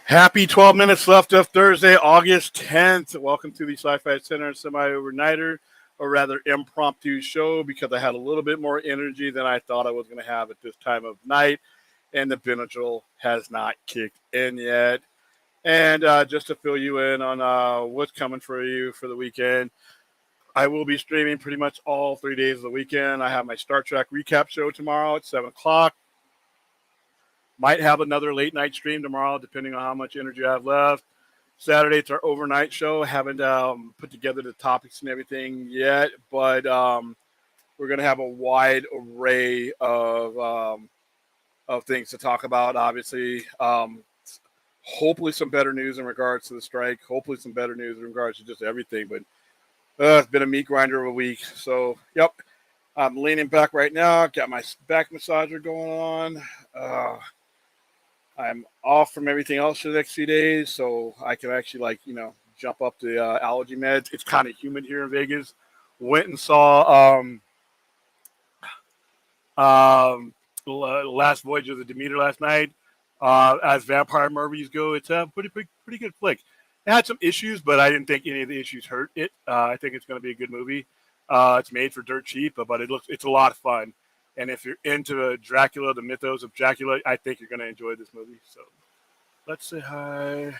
Happy 12 minutes left of Thursday, August 10th. Welcome to the Sci-Fi Center semi-overnighter, or rather impromptu show, because I had a little bit more energy than I thought I was going to have at this time of night, and the Benadryl has not kicked in yet. And just to fill you in on what's coming for you for the weekend, I will be streaming pretty much all 3 days of the weekend. I have my Star Trek recap show tomorrow at 7 o'clock. Might have another late night stream tomorrow, depending on how much energy I have left. Saturday, it's our overnight show. Haven't put together the topics and everything yet, but we're going to have a wide array of things to talk about. Obviously, hopefully some better news in regards to the strike. Hopefully some better news in regards to just everything. But it's been a meat grinder of a week. So, yep, I'm leaning back right now. Got my back massager going on. I'm off from everything else for the next few days, so I can actually, jump up the allergy meds. It's kind of humid here in Vegas. Went and saw Last Voyage of the Demeter last night. As vampire movies go, it's a pretty good flick. It had some issues, but I didn't think any of the issues hurt it. I think it's going to be a good movie. It's made for dirt cheap, but it's a lot of fun. And if you're into Dracula, the mythos of Dracula, I think you're going to enjoy this movie. So let's say hi.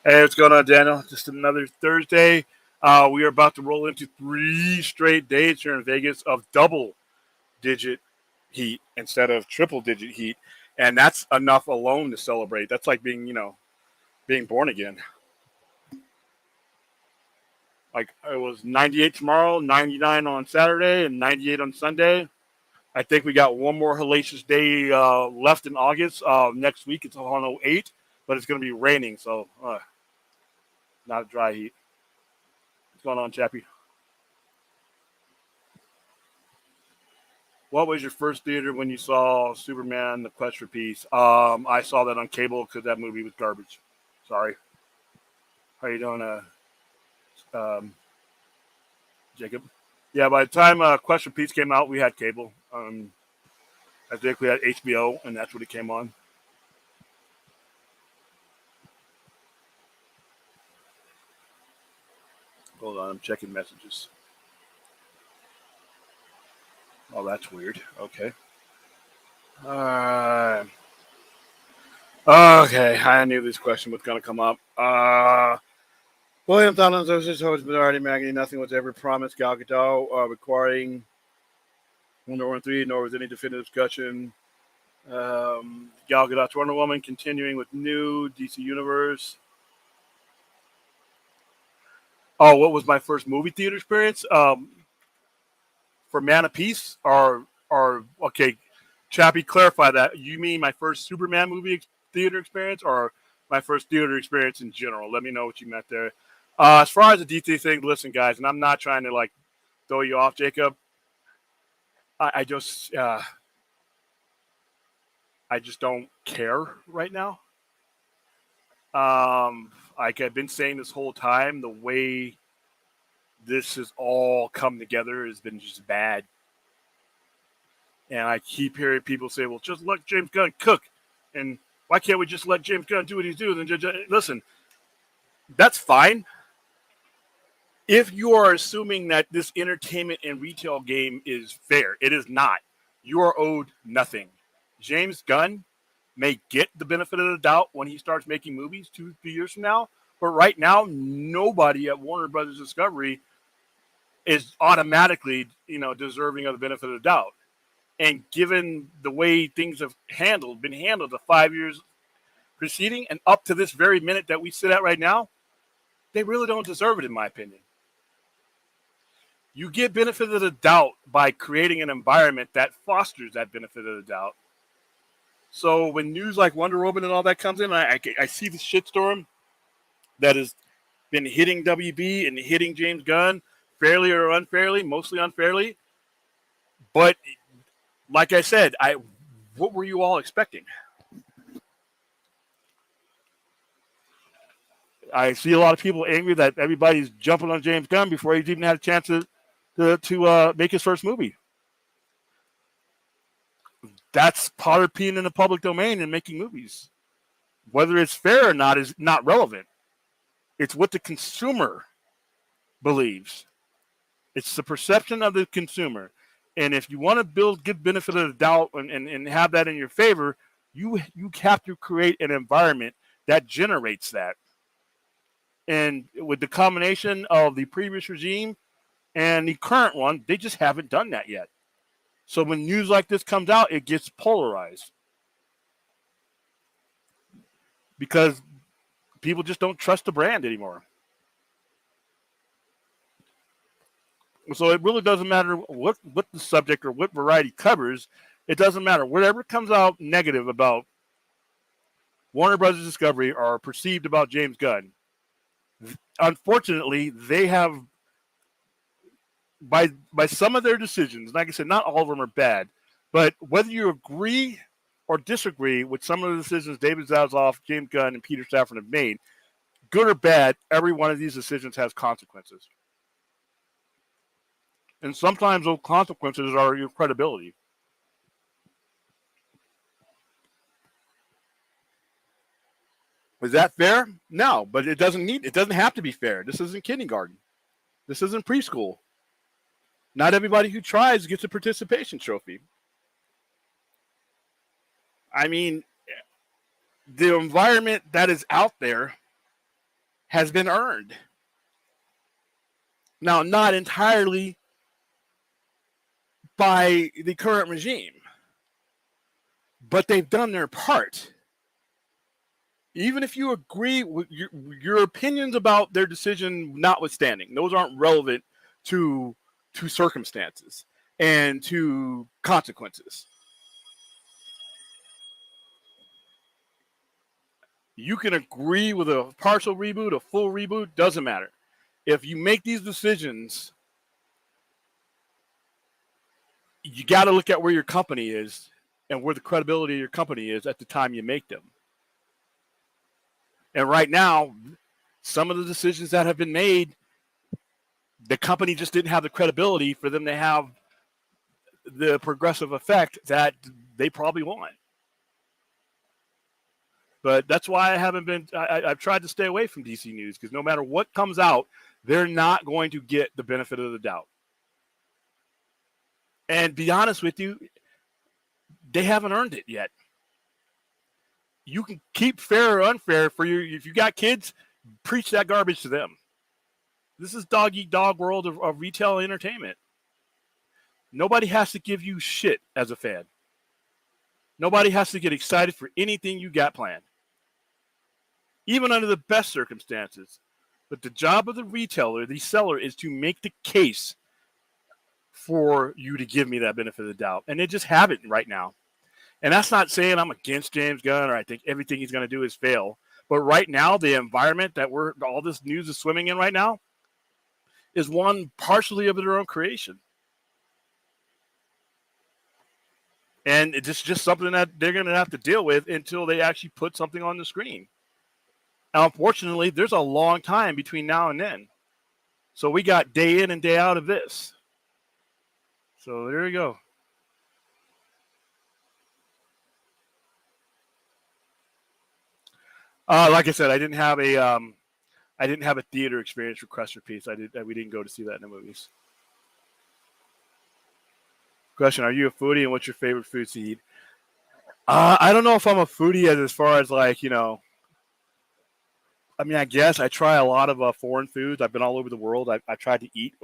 Hey, what's going on, Daniel? Just another Thursday. We are about to roll into 3 straight days here in Vegas of double-digit heat instead of triple-digit heat. And that's enough alone to celebrate. That's like being born again. Like, it was 98 tomorrow, 99 on Saturday, and 98 on Sunday. I think we got one more hellacious day left in August. Next week it's 108, but it's going to be raining, so not a dry heat. What's going on, Chappie? What was your first theater when you saw Superman: The Quest for Peace? I saw that on cable because that movie was garbage. Sorry. How you doing, Jacob? Yeah, by the time Quest for Peace came out, we had cable. I think we had HBO, and that's what it came on. Hold on, I'm checking messages. Oh, that's weird. Okay. Okay, I knew this question was going to come up. William Donald's host Majority Maggie. Nothing was ever promised. Gal Gadot requiring Wonder Woman 3, nor was any definitive discussion. Gal Gadot's Wonder Woman continuing with new DC Universe. Oh, what was my first movie theater experience? For Man of Peace, or okay, Chappie, clarify that. You mean my first Superman movie theater experience, or my first theater experience in general? Let me know what you meant there. As far as the DC thing, listen, guys, and I'm not trying to throw you off, Jacob. I just don't care right now. Like I've been saying this whole time, the way this has all come together has been just bad. And I keep hearing people say, well, just let James Gunn cook. And why can't we just let James Gunn do what he's doing? Listen, that's fine. If you are assuming that this entertainment and retail game is fair, it is not. You are owed nothing. James Gunn may get the benefit of the doubt when he starts making movies 2-3 years from now. But right now, nobody at Warner Brothers Discovery is automatically, deserving of the benefit of the doubt. And given the way things have been handled the 5 years preceding and up to this very minute that we sit at right now, they really don't deserve it, in my opinion. You get benefit of the doubt by creating an environment that fosters that benefit of the doubt. So when news like Wonder Woman and all that comes in, I see the shitstorm that has been hitting WB and hitting James Gunn, fairly or unfairly, mostly unfairly. But like I said, what were you all expecting? I see a lot of people angry that everybody's jumping on James Gunn before he's even had a chance to make his first movie. That's part of being in the public domain and making movies. Whether it's fair or not is not relevant. It's what the consumer believes. It's the perception of the consumer. And if you want to build good benefit of the doubt and have that in your favor, you have to create an environment that generates that. And with the combination of the previous regime and the current one, they just haven't done that yet. So when news like this comes out, it gets polarized. Because people just don't trust the brand anymore. So it really doesn't matter what the subject or what variety covers. It doesn't matter. Whatever comes out negative about Warner Brothers Discovery or perceived about James Gunn, unfortunately, they have, by some of their decisions, like I said, not all of them are bad, but whether you agree or disagree with some of the decisions David Zaslav, James Gunn, and Peter Safran have made, good or bad, every one of these decisions has consequences. And sometimes those consequences are your credibility. Is that fair? No, but it doesn't have to be fair. This isn't kindergarten. This isn't preschool. Not everybody who tries gets a participation trophy. I mean, the environment that is out there has been earned. Now, not entirely by the current regime, but they've done their part. Even if you agree with your opinions about their decision notwithstanding, those aren't relevant to circumstances and to consequences. You can agree with a partial reboot, a full reboot, doesn't matter. If you make these decisions, you got to look at where your company is and where the credibility of your company is at the time you make them. And right now, some of the decisions that have been made, the company just didn't have the credibility for them to have the progressive effect that they probably want. But that's why I've tried to stay away from DC News, because no matter what comes out, they're not going to get the benefit of the doubt. And be honest with you, they haven't earned it yet. You can keep fair or unfair for if you got kids, preach that garbage to them. This is dog eat dog world of retail entertainment. Nobody has to give you shit as a fan. Nobody has to get excited for anything you got planned, even under the best circumstances. But the job of the retailer, the seller, is to make the case for you to give me that benefit of the doubt. And they just haven't right now. And that's not saying I'm against James Gunn or I think everything he's going to do is fail. But right now, the environment that all this news is swimming in right now is one partially of their own creation. And it's just something that they're going to have to deal with until they actually put something on the screen. Now, unfortunately, there's a long time between now and then. So we got day in and day out of this. So there you go. Like I said, I didn't have a theater experience for Crest Repeats. We didn't go to see that in the movies. Question: Are you a foodie, and what's your favorite food to eat? I don't know if I'm a foodie as far as like, I mean, I guess I try a lot of foreign foods. I've been all over the world. I tried to eat,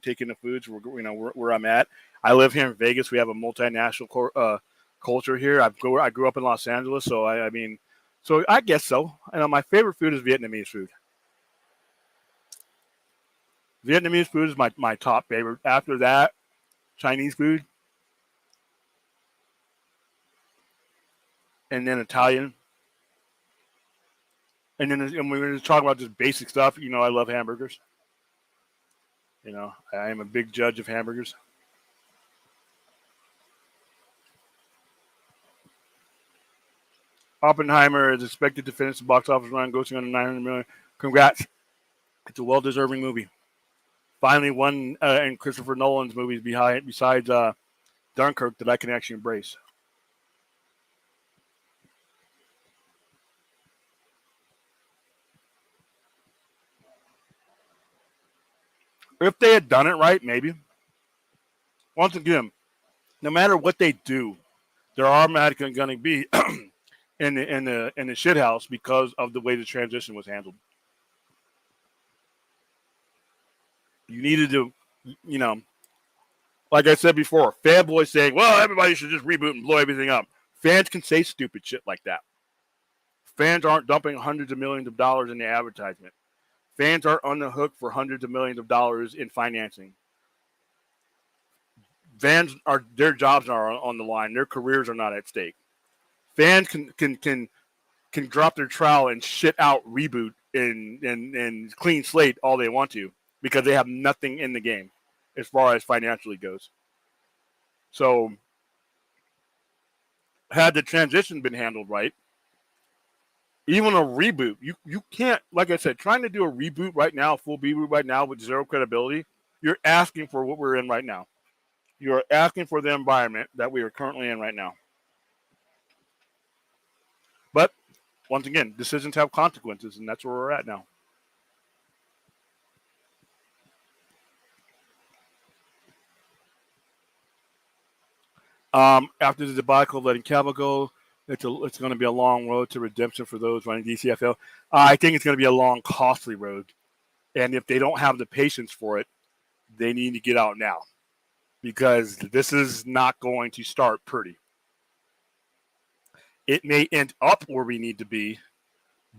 take in the foods where I'm at. I live here in Vegas. We have a multinational culture here. I grew up in Los Angeles, so I mean, so I guess so. And my favorite food is Vietnamese food. Vietnamese food is my top favorite. After that, Chinese food, and then Italian. And then when we're talking about just basic stuff, I love hamburgers. I am a big judge of hamburgers. Oppenheimer is expected to finish the box office run, grossing under $900 million. Congrats! It's a well-deserving movie. Finally, one in Christopher Nolan's movies besides Dunkirk that I can actually embrace. If they had done it right, maybe. Once again, no matter what they do, they're automatically going to be in the shit house because of the way the transition was handled. You needed to, you know, like I said before, fanboys saying, well, everybody should just reboot and blow everything up. Fans can say stupid shit like that. Fans aren't dumping hundreds of millions of dollars in the advertisement. Fans aren't on the hook for hundreds of millions of dollars in financing. Fans are, their jobs are on the line. Their careers are not at stake. Fans can drop their trowel and shit out reboot and clean slate all they want to because they have nothing in the game as far as financially goes. So had the transition been handled right, even a reboot, you can't, like I said, trying to do a reboot right now, full reboot right now with zero credibility, you're asking for what we're in right now. You're asking for the environment that we are currently in right now. But once again, decisions have consequences, and that's where we're at now. After the debacle of letting Cavill go, it's going to be a long road to redemption for those running DCFL. I think it's going to be a long, costly road. And if they don't have the patience for it, they need to get out now. Because this is not going to start pretty. It may end up where we need to be,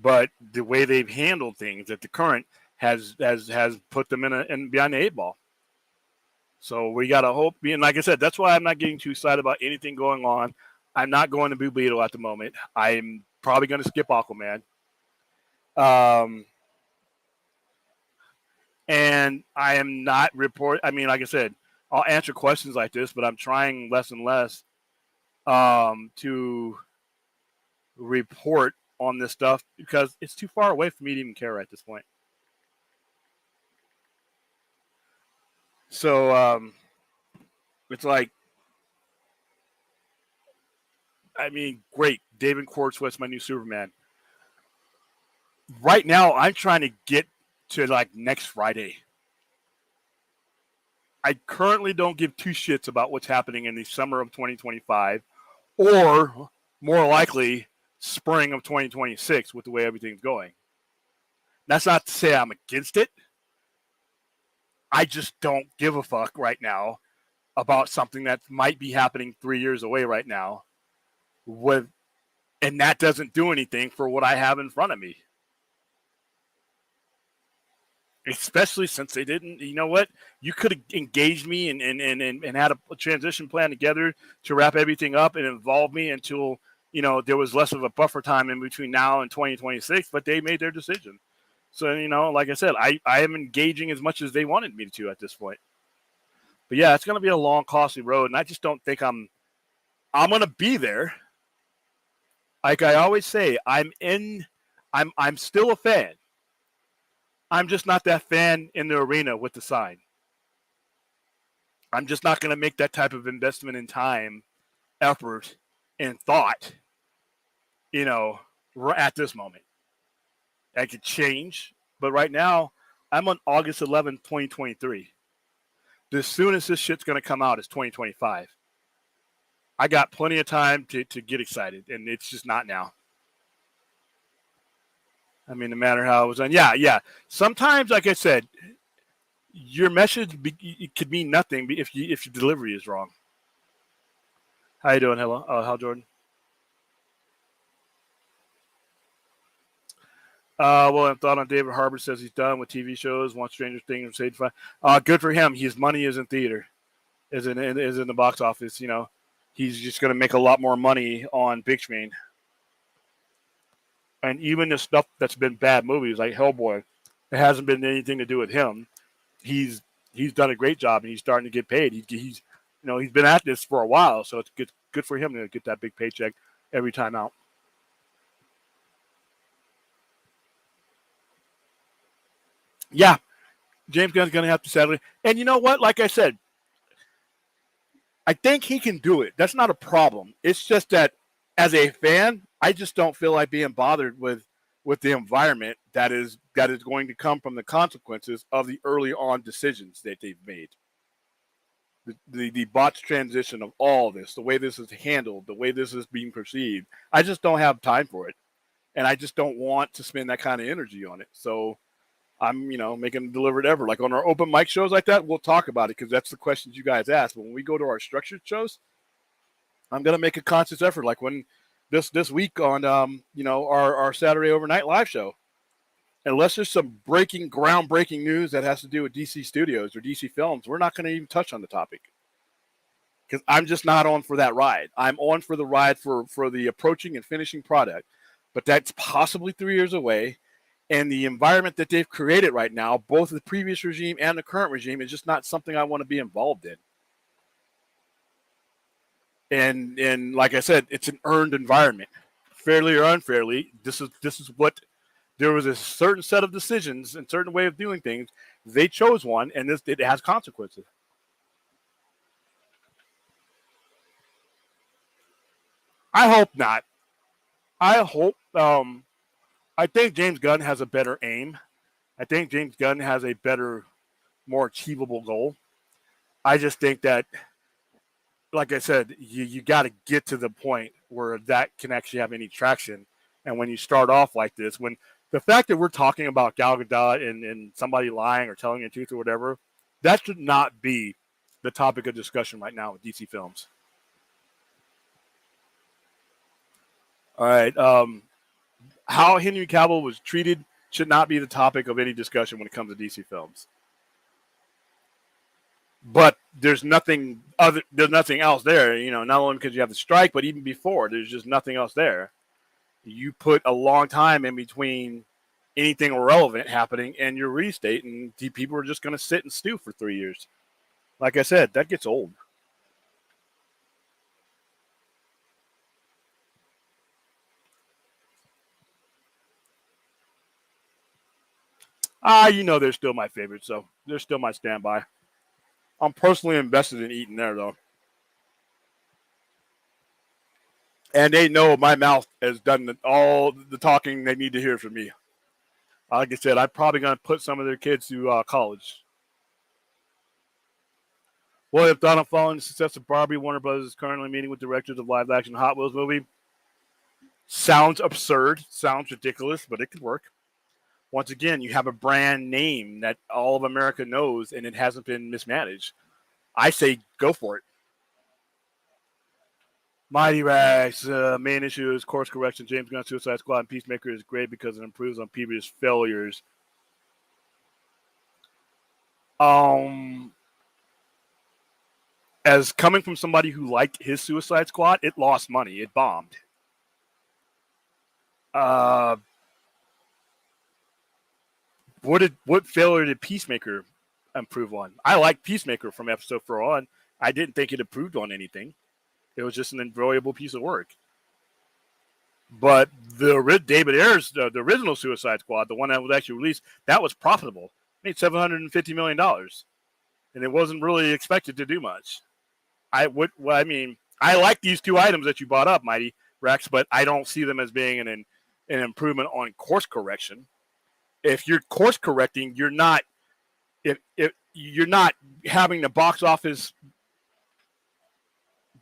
but the way they've handled things at the current has put them in behind the 8 ball. So we got to hope. And like I said, that's why I'm not getting too excited about anything going on. I'm not going to Blue Beetle at the moment. I'm probably going to skip Aquaman. And I am not like I said, I'll answer questions like this, but I'm trying less and less to report on this stuff because it's too far away for me to even care at this point. So it's like, I mean, great. David Cornsweet's my new Superman. Right now, I'm trying to get to like next Friday. I currently don't give two shits about what's happening in the summer of 2025 or more likely spring of 2026 with the way everything's going. That's not to say I'm against it. I just don't give a fuck right now about something that might be happening 3 years away right now. And that doesn't do anything for what I have in front of me. Especially since they didn't, you know what? You could have engaged me and had a transition plan together to wrap everything up and involve me until, you know, there was less of a buffer time in between now and 2026, but they made their decision. So, you know, like I said, I am engaging as much as they wanted me to at this point. But yeah, it's going to be a long, costly road, and I just don't think I'm going to be there. Like I always say, I'm still a fan. I'm just not that fan in the arena with the sign. I'm just not going to make that type of investment in time, effort, and thought, you know, at this moment. That could change, but right now, I'm on August 11th, 2023. The soonest this shit's going to come out is 2025. I got plenty of time to get excited, and it's just not now. I mean, no matter how it was done. Yeah. Sometimes, like I said, your message could mean nothing if your delivery is wrong. How you doing? Hello, Hal Jordan. Well, I thought on David Harbour says he's done with TV shows. Wants Stranger Things or Sage 5. Good for him. His money is in theater, is in the box office. You know, he's just going to make a lot more money on big screen. And even the stuff that's been bad movies like Hellboy, it hasn't been anything to do with him. He's done a great job and he's starting to get paid. He's been at this for a while, so it's good for him to get that big paycheck every time out. Yeah, James Gunn's going to have to settle it. And you know what? Like I said, I think he can do it. That's not a problem. It's just that as a fan, I just don't feel like being bothered with the environment that is that is going to come from the consequences of the early on decisions that they've made. The botched transition of all this, the way this is handled, the way this is being perceived. I just don't have time for it. And I just don't want to spend that kind of energy on it. So I'm, making them delivered ever. Like on our open mic shows like that, we'll talk about it because that's the questions you guys ask. But when we go to our structured shows, I'm going to make a conscious effort. Like when this week on, our Saturday overnight live show, unless there's some groundbreaking news that has to do with DC Studios or DC Films, we're not going to even touch on the topic because I'm just not on for that ride. I'm on for the ride for the approaching and finishing product, but that's possibly 3 years away. And the environment that they've created right now, both the previous regime and the current regime, is just not something I want to be involved in. And like I said, it's an earned environment, fairly or unfairly. This is what. There was a certain set of decisions and certain way of doing things. They chose one, and it has consequences. I hope not. I hope. I think James Gunn has a better aim. I think James Gunn has a better, more achievable goal. I just think that, like I said, you got to get to the point where that can actually have any traction. And when you start off like this, when the fact that we're talking about Gal Gadot and somebody lying or telling the truth or whatever, that should not be the topic of discussion right now with DC Films. All right. How Henry Cavill was treated should not be the topic of any discussion when it comes to DC Films. But there's nothing else there, not only because you have the strike, but even before, there's just nothing else there. You put a long time in between anything relevant happening and your restate, and people are just going to sit and stew for 3 years. Like I said, that gets old. They're still my favorite, so they're still my standby. I'm personally invested in eating there, though. And they know my mouth has done all the talking they need to hear from me. Like I said, I'm probably going to put some of their kids through college. Well, if Donald, following the success of Barbie, Warner Bros. Is currently meeting with directors of live-action Hot Wheels movie. Sounds absurd, sounds ridiculous, but it could work. Once again, you have a brand name that all of America knows, and it hasn't been mismanaged. I say go for it. Mighty Rex, main issue is course correction. James Gunn, Suicide Squad, and Peacemaker is great because it improves on previous failures. As coming from somebody who liked his Suicide Squad, it lost money. It bombed. What failure did Peacemaker improve on? I like Peacemaker from episode 4 on. I didn't think it improved on anything. It was just an enjoyable piece of work. But the David Ayers, the original Suicide Squad, the one that was actually released, that was profitable. It made $750 million. And it wasn't really expected to do much. I like these two items that you brought up, Mighty Rex, but I don't see them as being an improvement on course correction. If you're course correcting, you're not if you're not having the box office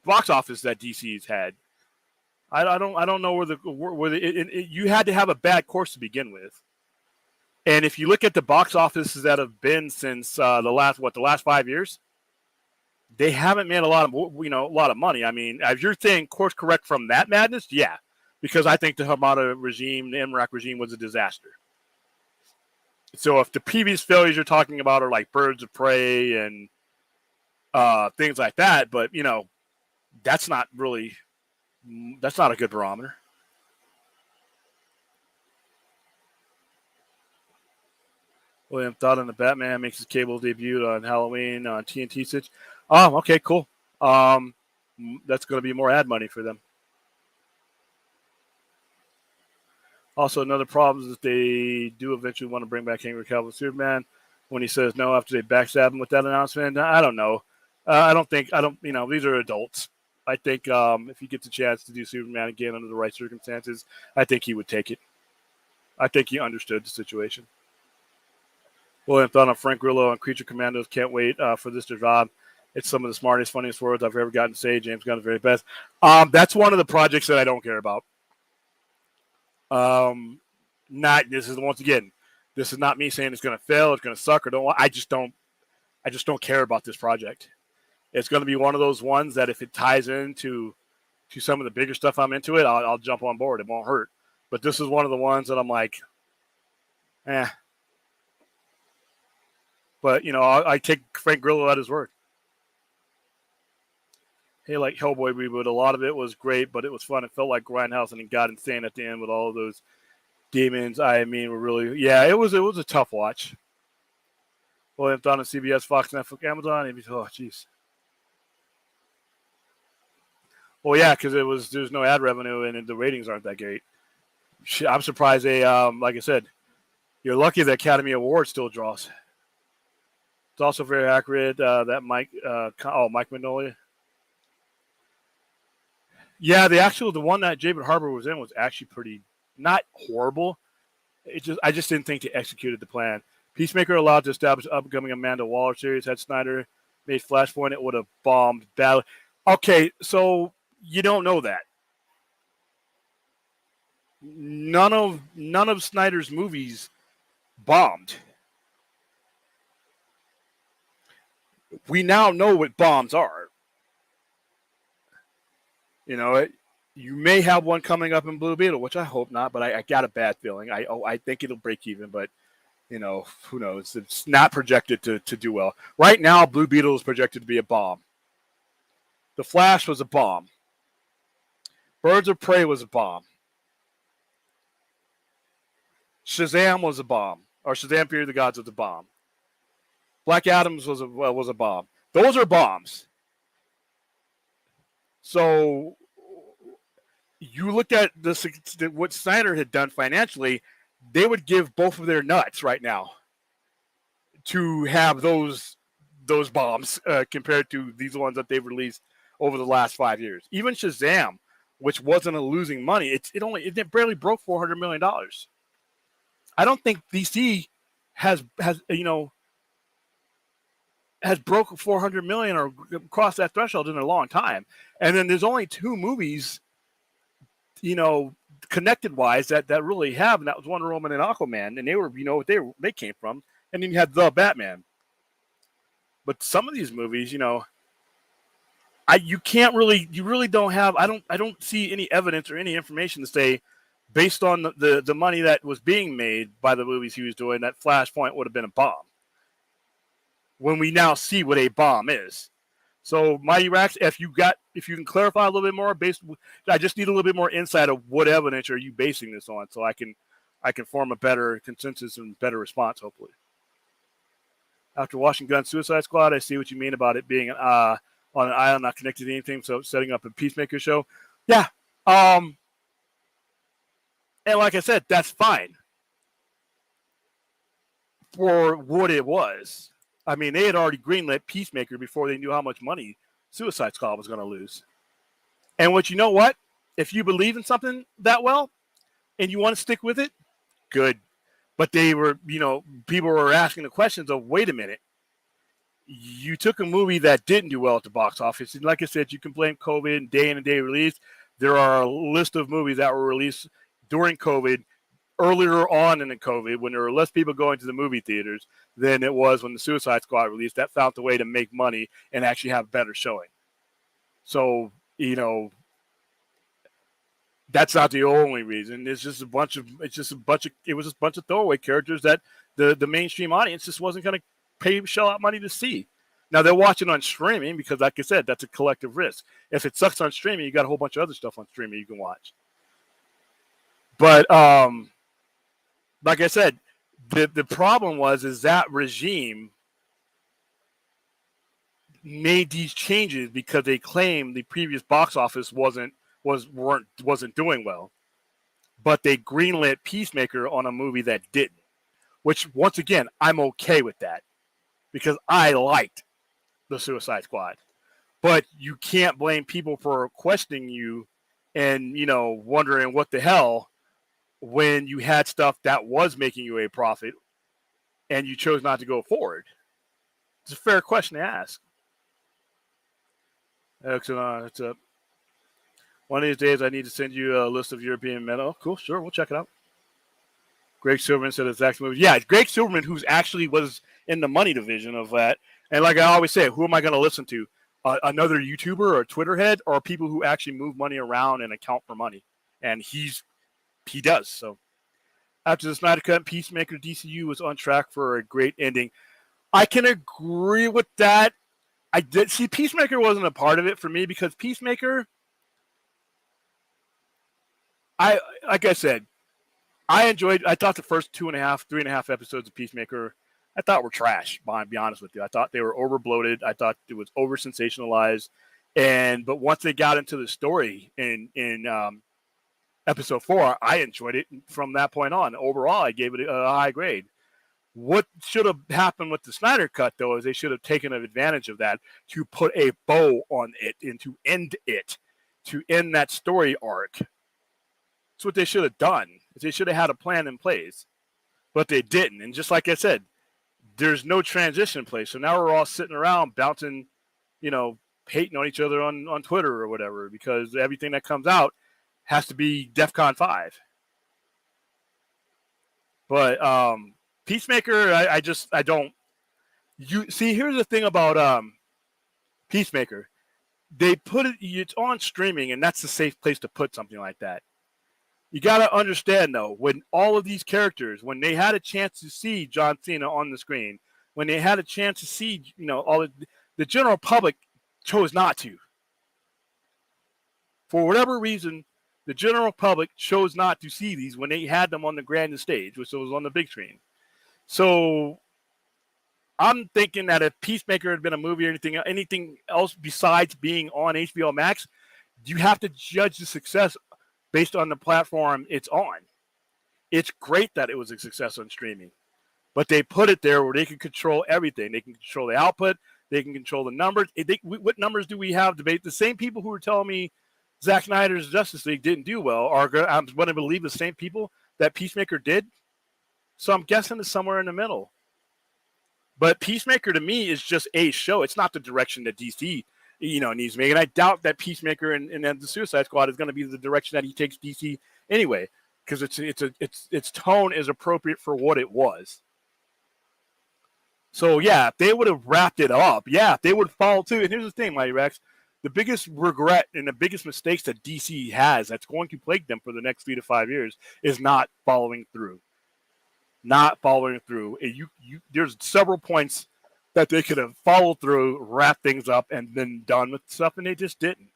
that DC's had. I don't know where you had to have a bad course to begin with. And if you look at the box offices that have been since the last 5 years, they haven't made a lot of money. I mean, if you're saying course correct from that madness, yeah, because I think the Hamada regime, the Emmerich regime, was a disaster. So if the previous failures you're talking about are like Birds of Prey and things like that, but that's not a good barometer. William Thought on the Batman makes his Cable debut on Halloween on TNT Stitch. Oh, okay, cool. That's going to be more ad money for them. Also, another problem is that they do eventually want to bring back Henry Cavill Superman. When he says no after they backstab him with that announcement, I don't know. These are adults. I think if he gets a chance to do Superman again under the right circumstances, I think he would take it. I think he understood the situation. William Thorne, Frank Grillo, and Creature Commandos can't wait for this to drop. It's some of the smartest, funniest words I've ever gotten to say. James Gunn's very best. That's one of the projects that I don't care about. Not this is once again, this is not me saying it's going to fail, it's going to suck, or don't. I just don't care about this project. It's going to be one of those ones that if it ties into some of the bigger stuff I'm into it, I'll jump on board. It won't hurt. But this is one of the ones that I'm like, eh. But, I take Frank Grillo at his word. Hey, like Hellboy reboot, a lot of it was great, but it was fun. It felt like Grindhouse and it got insane at the end with all of those demons. I mean, were really, yeah, it was a tough watch. William Thorne on CBS, Fox, Netflix, Amazon. Oh, jeez. Well, yeah, because there's no ad revenue and the ratings aren't that great. I'm surprised they, like I said, you're lucky the Academy Award still draws. It's also very accurate that Mike Mignola. Yeah, the one that David Harbour was in was actually pretty not horrible. I just didn't think they executed the plan. Peacemaker allowed to establish upcoming Amanda Waller series. Had Snyder made Flashpoint, it would have bombed badly. Okay, so you don't know that. None of Snyder's movies bombed. We now know what bombs are. You may have one coming up in Blue Beetle, which I hope not, but I got a bad feeling. I think it'll break even, but who knows? It's not projected to do well. Right now, Blue Beetle is projected to be a bomb. The Flash was a bomb. Birds of Prey was a bomb. Shazam was a bomb. Or Shazam! Fury of the Gods was a bomb. Black Adams was a bomb. Those are bombs. So you looked at what Snyder had done financially, they would give both of their nuts right now to have those bombs compared to these ones that they've released over the last 5 years. Even Shazam, which wasn't a losing money, it barely broke $400 million. I don't think DC has broke 400 million or crossed that threshold in a long time. And then there's only 2 movies, connected wise that really have, and that was Wonder Woman and Aquaman, and they were, they came from. And then you had The Batman. But some of these movies, you really don't have. I don't see any evidence or any information to say, based on the money that was being made by the movies he was doing, that Flashpoint would have been a bomb. When we now see what a bomb is. So Mighty Rax, if you can clarify a little bit more, I just need a little bit more insight of what evidence are you basing this on, so I can form a better consensus and better response, hopefully. After watching Gunn Suicide Squad, I see what you mean about it being on an island not connected to anything, so setting up a Peacemaker show. Yeah. And like I said, that's fine for what it was. I mean, they had already greenlit Peacemaker before they knew how much money Suicide Squad was going to lose. And what? If you believe in something that well and you want to stick with it, good. But they were, people were asking the questions of, wait a minute. You took a movie that didn't do well at the box office. And like I said, you can blame COVID and day release. There are a list of movies that were released during COVID, earlier on in the COVID, when there were less people going to the movie theaters than it was when the Suicide Squad released, that found a way to make money and actually have better showing. So, that's not the only reason. It was just a bunch of throwaway characters that the mainstream audience just wasn't going to shell out money to see. Now they're watching on streaming because, like I said, that's a collective risk. If it sucks on streaming, you got a whole bunch of other stuff on streaming you can watch. But like I said, the problem is that regime made these changes because they claimed the previous box office wasn't doing well, but they greenlit Peacemaker on a movie that didn't. Which, once again, I'm okay with that because I liked the Suicide Squad. But you can't blame people for questioning you and wondering what the hell when you had stuff that was making you a profit and you chose not to go forward? It's a fair question to ask. Excellent. It's a one of these days, I need to send you a list of European metal. Cool, sure, we'll check it out. Greg Silverman said it's actually movie. Yeah, Greg Silverman, who's actually was in the money division of that. And like I always say, who am I going to listen to? Another YouTuber or a Twitter head, or people who actually move money around and account for money? And he does. So after the Snyder Cut, Peacemaker DCU was on track for a great ending. I can agree with that. I did see Peacemaker wasn't a part of it for me because Peacemaker, like I said, I thought the first 3.5 episodes of Peacemaker, I thought were trash, to be honest with you. I thought they were over bloated. I thought it was over sensationalized. But once they got into the story in episode 4, I enjoyed it from that point on. Overall, I gave it a high grade. What should have happened with the Snyder Cut, though, is they should have taken advantage of that to put a bow on it and to end that story arc. That's what they should have done. They should have had a plan in place, but they didn't. And just like I said, there's no transition in place. So now we're all sitting around bouncing, hating on each other on Twitter or whatever, because everything that comes out has to be DEFCON 5. But Peacemaker, I don't. You see, here's the thing about Peacemaker. They put it's on streaming, and that's a safe place to put something like that. You got to understand, though, when all of these characters, when they had a chance to see John Cena on the screen, when they had a chance to see, the general public chose not to. For whatever reason, the general public chose not to see these when they had them on the grandest stage, which was on the big screen. So I'm thinking that if Peacemaker had been a movie or anything else besides being on HBO Max, you have to judge the success based on the platform it's on. It's great that it was a success on streaming, but they put it there where they can control everything. They can control the output. They can control the numbers. What numbers do we have? Debate the same people who were telling me Zack Snyder's Justice League didn't do well I'm going to believe the same people that Peacemaker did. So I'm guessing it's somewhere in the middle. But Peacemaker to me is just a show. It's not the direction that DC needs to make. And I doubt that Peacemaker and the Suicide Squad is going to be the direction that he takes DC anyway, because its tone is appropriate for what it was. So yeah, if they would have wrapped it up, if they would follow too. And here's the thing, Mighty Rex, the biggest regret and the biggest mistakes that DC has that's going to plague them for the next 3 to 5 years is not following through. Not following through. There's several points that they could have followed through, wrapped things up, and been done with stuff, and they just didn't.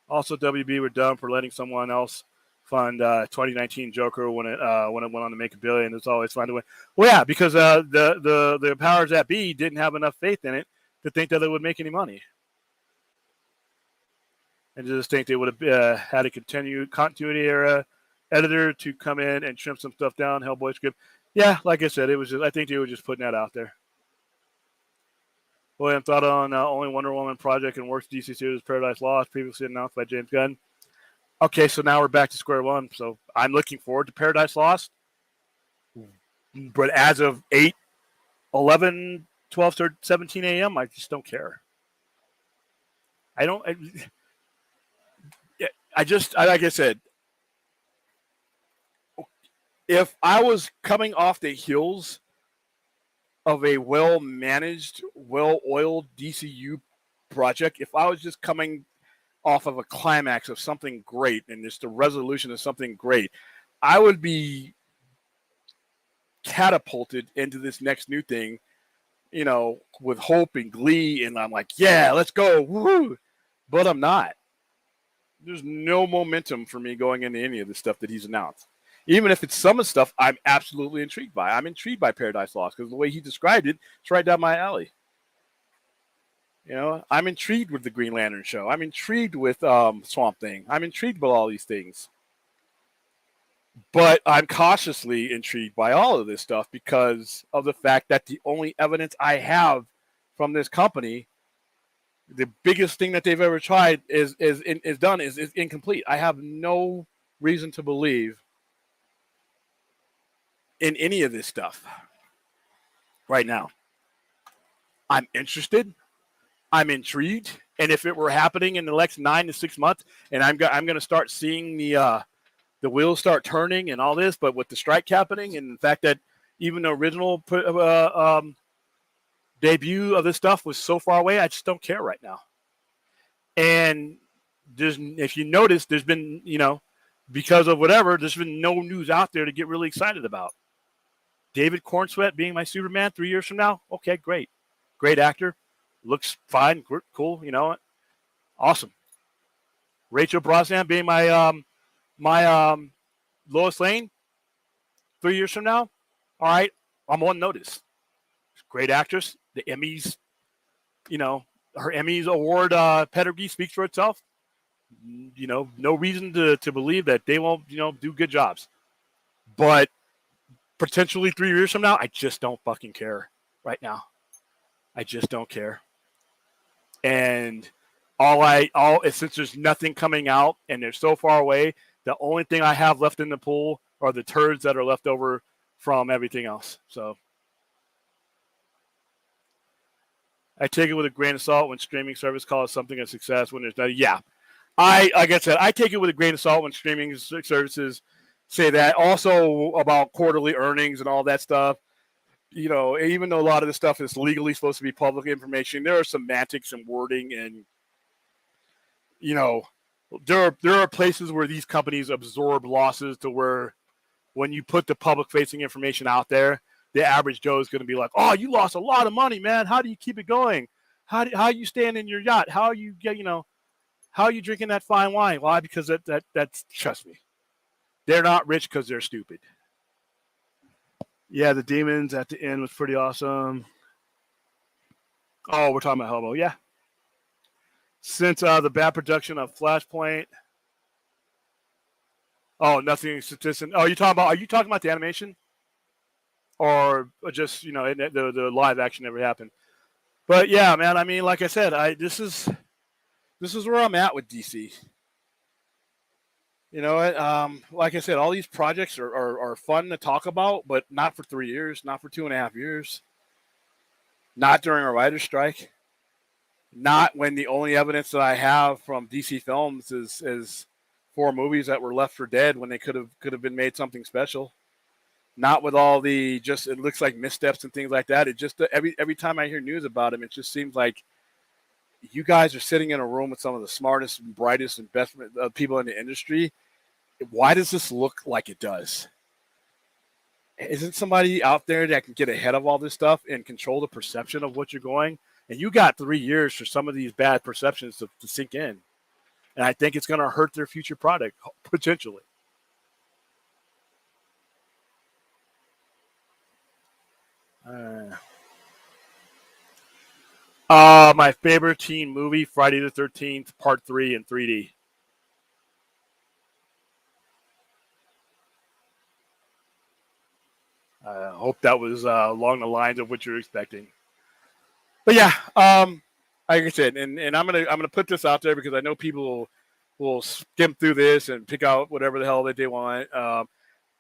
Also, WB were dumb for letting someone else fund 2019 Joker when it went on to make $1 billion. It's always fun to win. Well, yeah, because the powers that be didn't have enough faith in it to think that it would make any money, and just think they would have had a continuity era editor to come in and trim some stuff down. Hellboy script. Yeah, like I said, I think they were just putting that out there. William thought on only Wonder Woman project and works DC series Paradise Lost, previously announced by James Gunn. Okay, so now we're back to square one. So I'm looking forward to Paradise Lost. But as of 8, 11, 12, 13, 17 a.m., I just don't care. Like I said, if I was coming off the heels of a well-managed, well-oiled DCU project, if I was just coming off of a climax of something great and just a resolution of something great, I would be catapulted into this next new thing, with hope and glee, and I'm like, yeah, let's go, woo! But I'm not. There's no momentum for me going into any of the stuff that he's announced. Even if it's some of the stuff I'm absolutely intrigued by. I'm intrigued by Paradise Lost because the way he described it, it's right down my alley. I'm intrigued with the Green Lantern show. I'm intrigued with Swamp Thing. I'm intrigued with all these things. But I'm cautiously intrigued by all of this stuff because of the fact that the only evidence I have from this company, the biggest thing that they've ever tried is incomplete. I have no reason to believe in any of this stuff right now. I'm interested. I'm intrigued. And if it were happening in the next 9 to 6 months, and I'm going to start seeing the wheels start turning and all this, but with the strike happening and the fact that even the original debut of this stuff was so far away, I just don't care right now. And if you notice, there's been, because of whatever, there's been no news out there to get really excited about. David Cornsweet being my Superman 3 years from now, okay, great. Great actor. Looks fine, cool, awesome. Rachel Brosnahan being my Lois Lane 3 years from now, all right, I'm on notice. Great actress. The Emmys, her Emmys award pedigree speaks for itself. No reason to believe that they won't, do good jobs. But potentially 3 years from now, I just don't fucking care right now. I just don't care. And since there's nothing coming out and they're so far away, the only thing I have left in the pool are the turds that are left over from everything else. So I take it with a grain of salt when streaming service calls something a success when there's no, yeah. Like I said, I take it with a grain of salt when streaming services say that. Also about quarterly earnings and all that stuff. Even though a lot of this stuff is legally supposed to be public information, there are semantics and wording and, there are places where these companies absorb losses to where when you put the public-facing information out there, the average Joe is going to be like, "Oh, you lost a lot of money, man. How do you keep it going? How are you staying in your yacht? How are you how are you drinking that fine wine? Why? Because that's trust me, they're not rich because they're stupid." Yeah, the demons at the end was pretty awesome. Oh, we're talking about Hobo, yeah. Since the bad production of Flashpoint. Oh, nothing statistic. Oh, are you talking about the animation? Or just, the live action never happened. But yeah, man, I mean, like I said, this is where I'm at with DC. Like I said, all these projects are fun to talk about, but not for 3 years, not for 2.5 years, not during a writer's strike, not when the only evidence that I have from DC Films is 4 movies that were left for dead when they could have been made something special. Not with all the it looks like missteps and things like that. It just every time I hear news about them, it just seems like you guys are sitting in a room with some of the smartest and brightest and best people in the industry. Why does this look like it does? Isn't somebody out there that can get ahead of all this stuff and control the perception of what you're going? And you got 3 years for some of these bad perceptions to sink in. And I think it's going to hurt their future product, potentially. My favorite teen movie, Friday the 13th, Part 3 in 3D. I hope that was along the lines of what you're expecting. But yeah, like I said, and I'm gonna put this out there because I know people will skim through this and pick out whatever the hell that they want.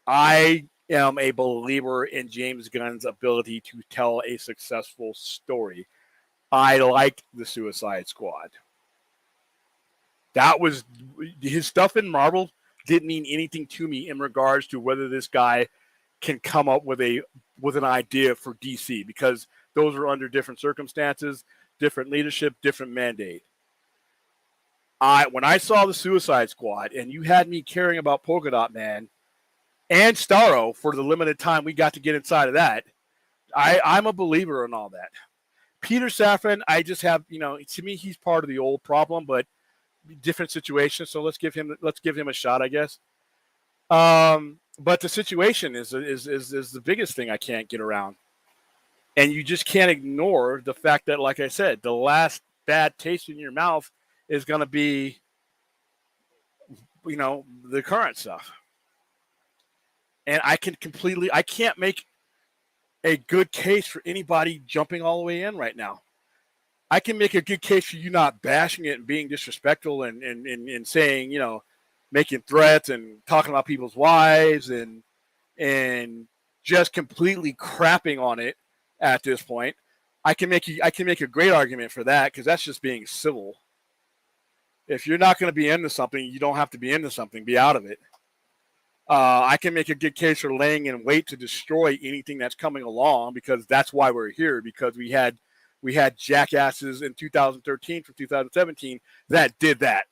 I am a believer in James Gunn's ability to tell a successful story. I like the Suicide Squad. That was his stuff in Marvel didn't mean anything to me in regards to whether this guy can come up with an idea for DC, because those are under different circumstances, different leadership, different mandate. When I saw the Suicide Squad and you had me caring about Polka Dot Man and Starro for the limited time we got to get inside of that, I'm a believer in all that. Peter Safran, I just have, to me, he's part of the old problem, but different situation. So let's give him a shot, I guess. But the situation is the biggest thing I can't get around. And you just can't ignore the fact that, like I said, the last bad taste in your mouth is going to be, the current stuff. And I can't make a good case for anybody jumping all the way in right now. I can make a good case for you not bashing it and being disrespectful and saying, making threats and talking about people's wives and just completely crapping on it at this point, I can make a great argument for that because that's just being civil. If you're not going to be into something, you don't have to be into something. Be out of it. I can make a good case for laying in wait to destroy anything that's coming along because that's why we're here. Because we had jackasses in 2013 from 2017 that did that.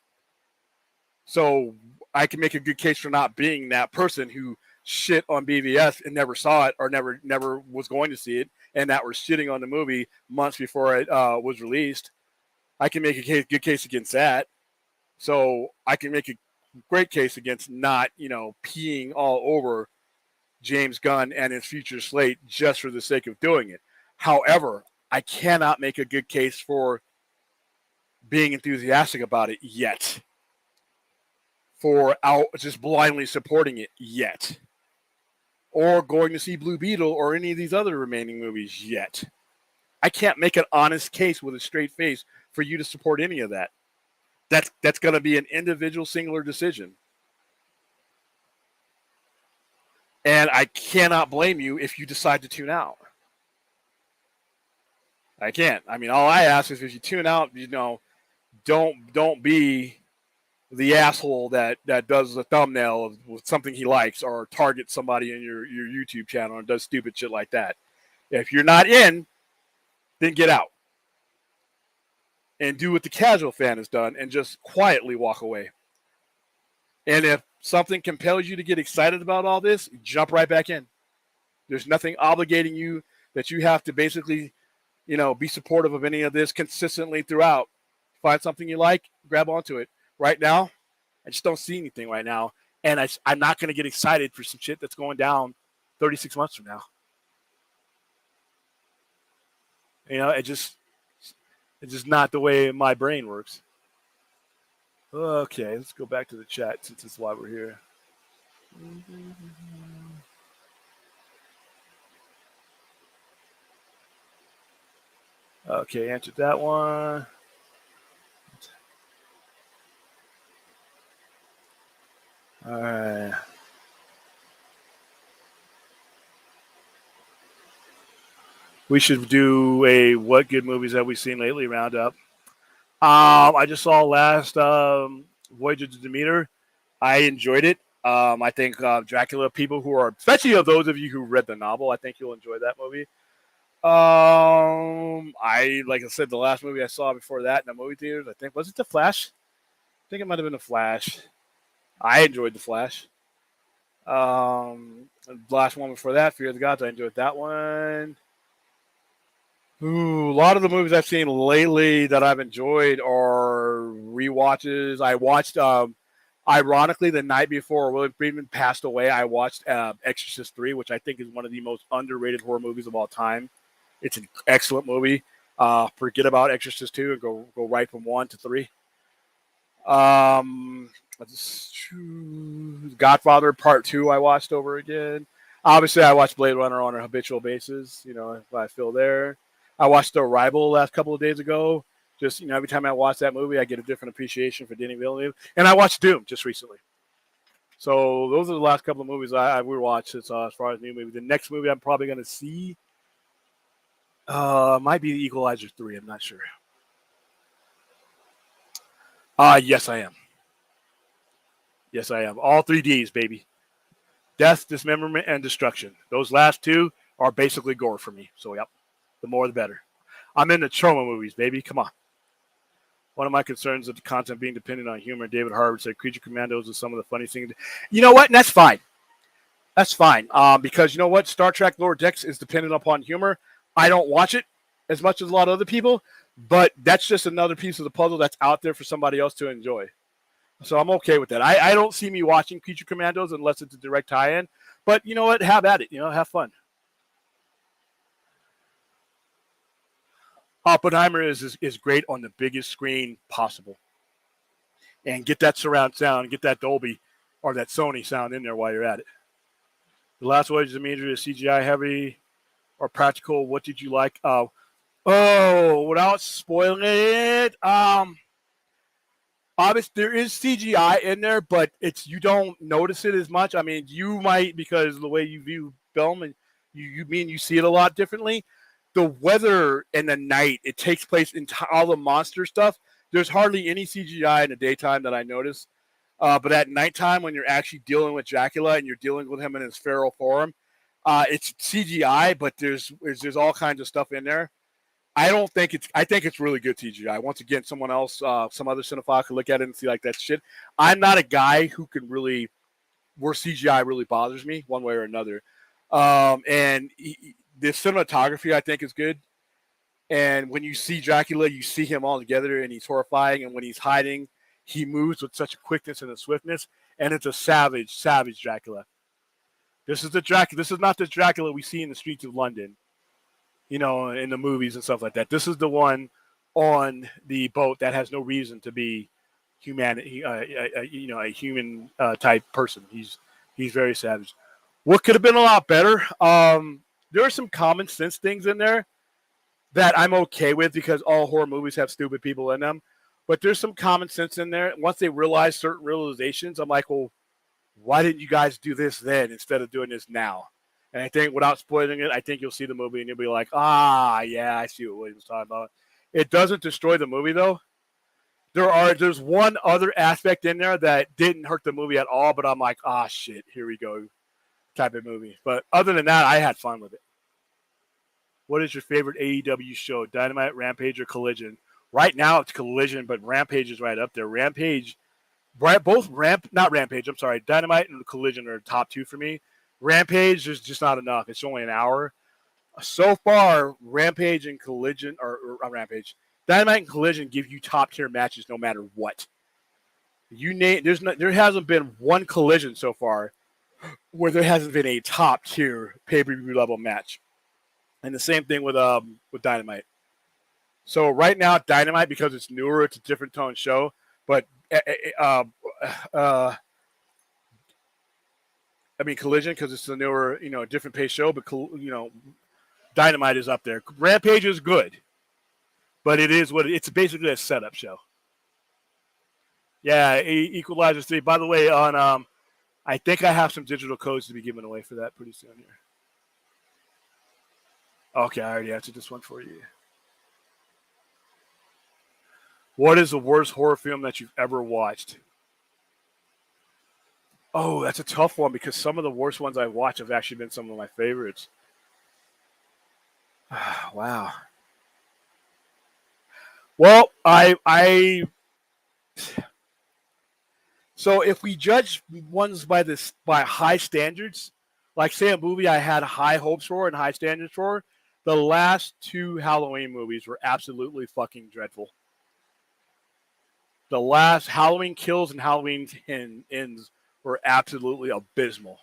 So I can make a good case for not being that person who shit on BVS and never saw it or never was going to see it, and that were shitting on the movie months before it was released. I can make a good case against that. So I can make a great case against not, peeing all over James Gunn and his future slate just for the sake of doing it. However, I cannot make a good case for being enthusiastic about it yet. For just blindly supporting it yet. Or going to see Blue Beetle or any of these other remaining movies yet. I can't make an honest case with a straight face for you to support any of that. That's going to be an individual, singular decision. And I cannot blame you if you decide to tune out. I can't. I mean, all I ask is if you tune out, don't be the asshole that does a thumbnail with something he likes or targets somebody in your YouTube channel and does stupid shit like that. If you're not in, then get out. And do what the casual fan has done and just quietly walk away. And if something compels you to get excited about all this, jump right back in. There's nothing obligating you that you have to basically, be supportive of any of this consistently throughout. Find something you like, grab onto it. Right now, I just don't see anything right now. And I'm not going to get excited for some shit that's going down 36 months from now. It's just not the way my brain works. Okay, let's go back to the chat since that's why we're here. Okay, answered that one. All right. We should do a what good movies have we seen lately roundup. I just saw last Voyage of Demeter. I enjoyed it. I think Dracula, people who are, especially of those of you who read the novel, I think you'll enjoy that movie. Like I said, the last movie I saw before that in the movie theaters, I think, was it The Flash? I think it might have been The Flash. I enjoyed The Flash. The last one before that, Fear of the Gods, I enjoyed that one. Ooh, a lot of the movies I've seen lately that I've enjoyed are rewatches. I watched, ironically, the night before William Friedman passed away, I watched Exorcist 3, which I think is one of the most underrated horror movies of all time. It's an excellent movie. Forget about Exorcist 2 and go right from 1 to 3. Godfather Part 2 I watched over again. Obviously, I watch Blade Runner on a habitual basis, if I feel there. I watched The Arrival last couple of days ago. Just, every time I watch that movie, I get a different appreciation for Denis Villeneuve. And I watched Doom just recently. So those are the last couple of movies I watched as far as new movies. The next movie I'm probably going to see might be The Equalizer 3. I'm not sure. Yes, I am. Yes, I am. All 3Ds, baby. Death, dismemberment, and destruction. Those last two are basically gore for me. So, yep. The more, the better. I'm into trauma movies, baby. Come on. One of my concerns is the content being dependent on humor. David Harbour said Creature Commandos is some of the funniest things. You know what? And that's fine. That's fine. Because you know what? Star Trek Lower Decks is dependent upon humor. I don't watch it as much as a lot of other people, but that's just another piece of the puzzle that's out there for somebody else to enjoy. So I'm okay with that. I don't see me watching Creature Commandos unless it's a direct tie-in. But you know what? Have at it. Have fun. Oppenheimer is great on the biggest screen possible. And get that surround sound, get that Dolby or that Sony sound in there while you're at it. The Last Voyage of Demeter is CGI heavy or practical. What did you like? Without spoiling it, obviously there is CGI in there, but you don't notice it as much. I mean, you might because of the way you view film and you see it a lot differently. The weather and the night, it takes place in all the monster stuff. There's hardly any CGI in the daytime that I notice. But at nighttime, when you're actually dealing with Dracula and you're dealing with him in his feral form, it's CGI, but there's all kinds of stuff in there. I think it's really good CGI. Once again, someone else, some other cinephile could look at it and see like that shit. I'm not a guy who can really, where CGI really bothers me one way or another. The cinematography I think is good. And when you see Dracula, you see him all together and he's horrifying. And when he's hiding, he moves with such a quickness and a swiftness. And it's a savage, savage Dracula. This is the Dracula. This is not the Dracula we see in the streets of London, in the movies and stuff like that. This is the one on the boat that has no reason to be humanity, a human type person. He's very savage. What could have been a lot better? There are some common sense things in there that I'm okay with because all horror movies have stupid people in them. But there's some common sense in there. Once they realize certain realizations, I'm like, well, why didn't you guys do this then instead of doing this now? And I think without spoiling it, I think you'll see the movie and you'll be like, yeah, I see what William's talking about. It doesn't destroy the movie, though. There's one other aspect in there that didn't hurt the movie at all, but I'm like, shit, here we go type of movie. But other than that, I had fun with it. What is your favorite AEW show? Dynamite, Rampage, or Collision? Right now, it's Collision, but Rampage is right up there. Dynamite and Collision are top two for me. Rampage is just not enough. It's only an hour. So far, Rampage and Collision, Dynamite and Collision give you top tier matches no matter what. There hasn't been one Collision so far where there hasn't been a top tier pay-per-view level match. And the same thing with Dynamite. So right now, Dynamite, because it's newer, it's a different tone show. But Collision, because it's a newer, different pace show. But Dynamite is up there. Rampage is good, but it's basically a setup show. Yeah, Equalizer 3. By the way, on I think I have some digital codes to be given away for that pretty soon here. Okay, I already answered this one for you. What is the worst horror film that you've ever watched? Oh, that's a tough one because some of the worst ones I've watched have actually been some of my favorites. Wow. Well, so if we judge ones by high standards, like say a movie I had high hopes for and high standards for, the last two Halloween movies were absolutely fucking dreadful. The last Halloween Kills and Halloween Ends were absolutely abysmal.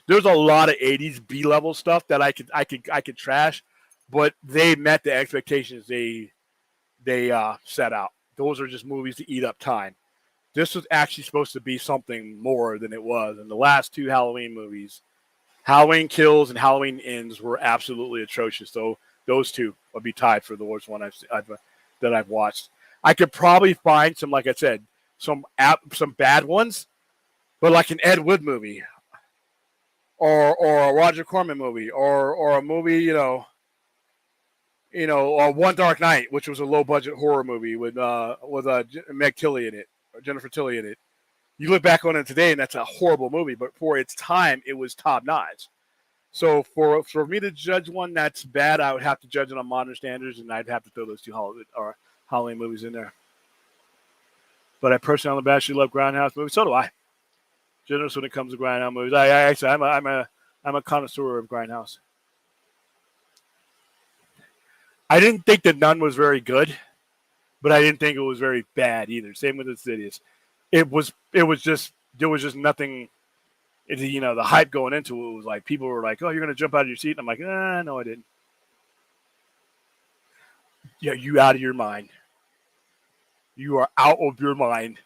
There's a lot of 80s B-level stuff that I could trash, but they met the expectations they set out. Those are just movies to eat up time. This was actually supposed to be something more than it was. And the last two Halloween movies, Halloween Kills and Halloween Ends, were absolutely atrocious. So those two would be tied for the worst one that I've watched. I could probably find some, like I said, some bad ones, but like an Ed Wood movie, or a Roger Corman movie, or a movie, or One Dark Night, which was a low budget horror movie with Meg Tilly in it, or Jennifer Tilly in it. You look back on it today, and that's a horrible movie, but for its time, it was top notch. So for me to judge one that's bad, I would have to judge it on modern standards, and I'd have to throw those two Halloween movies in there. But I personally unabashedly love Grindhouse movies. So do I. Generous when it comes to Grindhouse movies. I'm a connoisseur of Grindhouse. I didn't think The Nun was very good, but I didn't think it was very bad either. Same with Insidious. It was just there was just nothing. The hype going into it was like people were like, "Oh, you're gonna jump out of your seat." And I'm like, no, I didn't. Yeah, you out of your mind. You are out of your mind.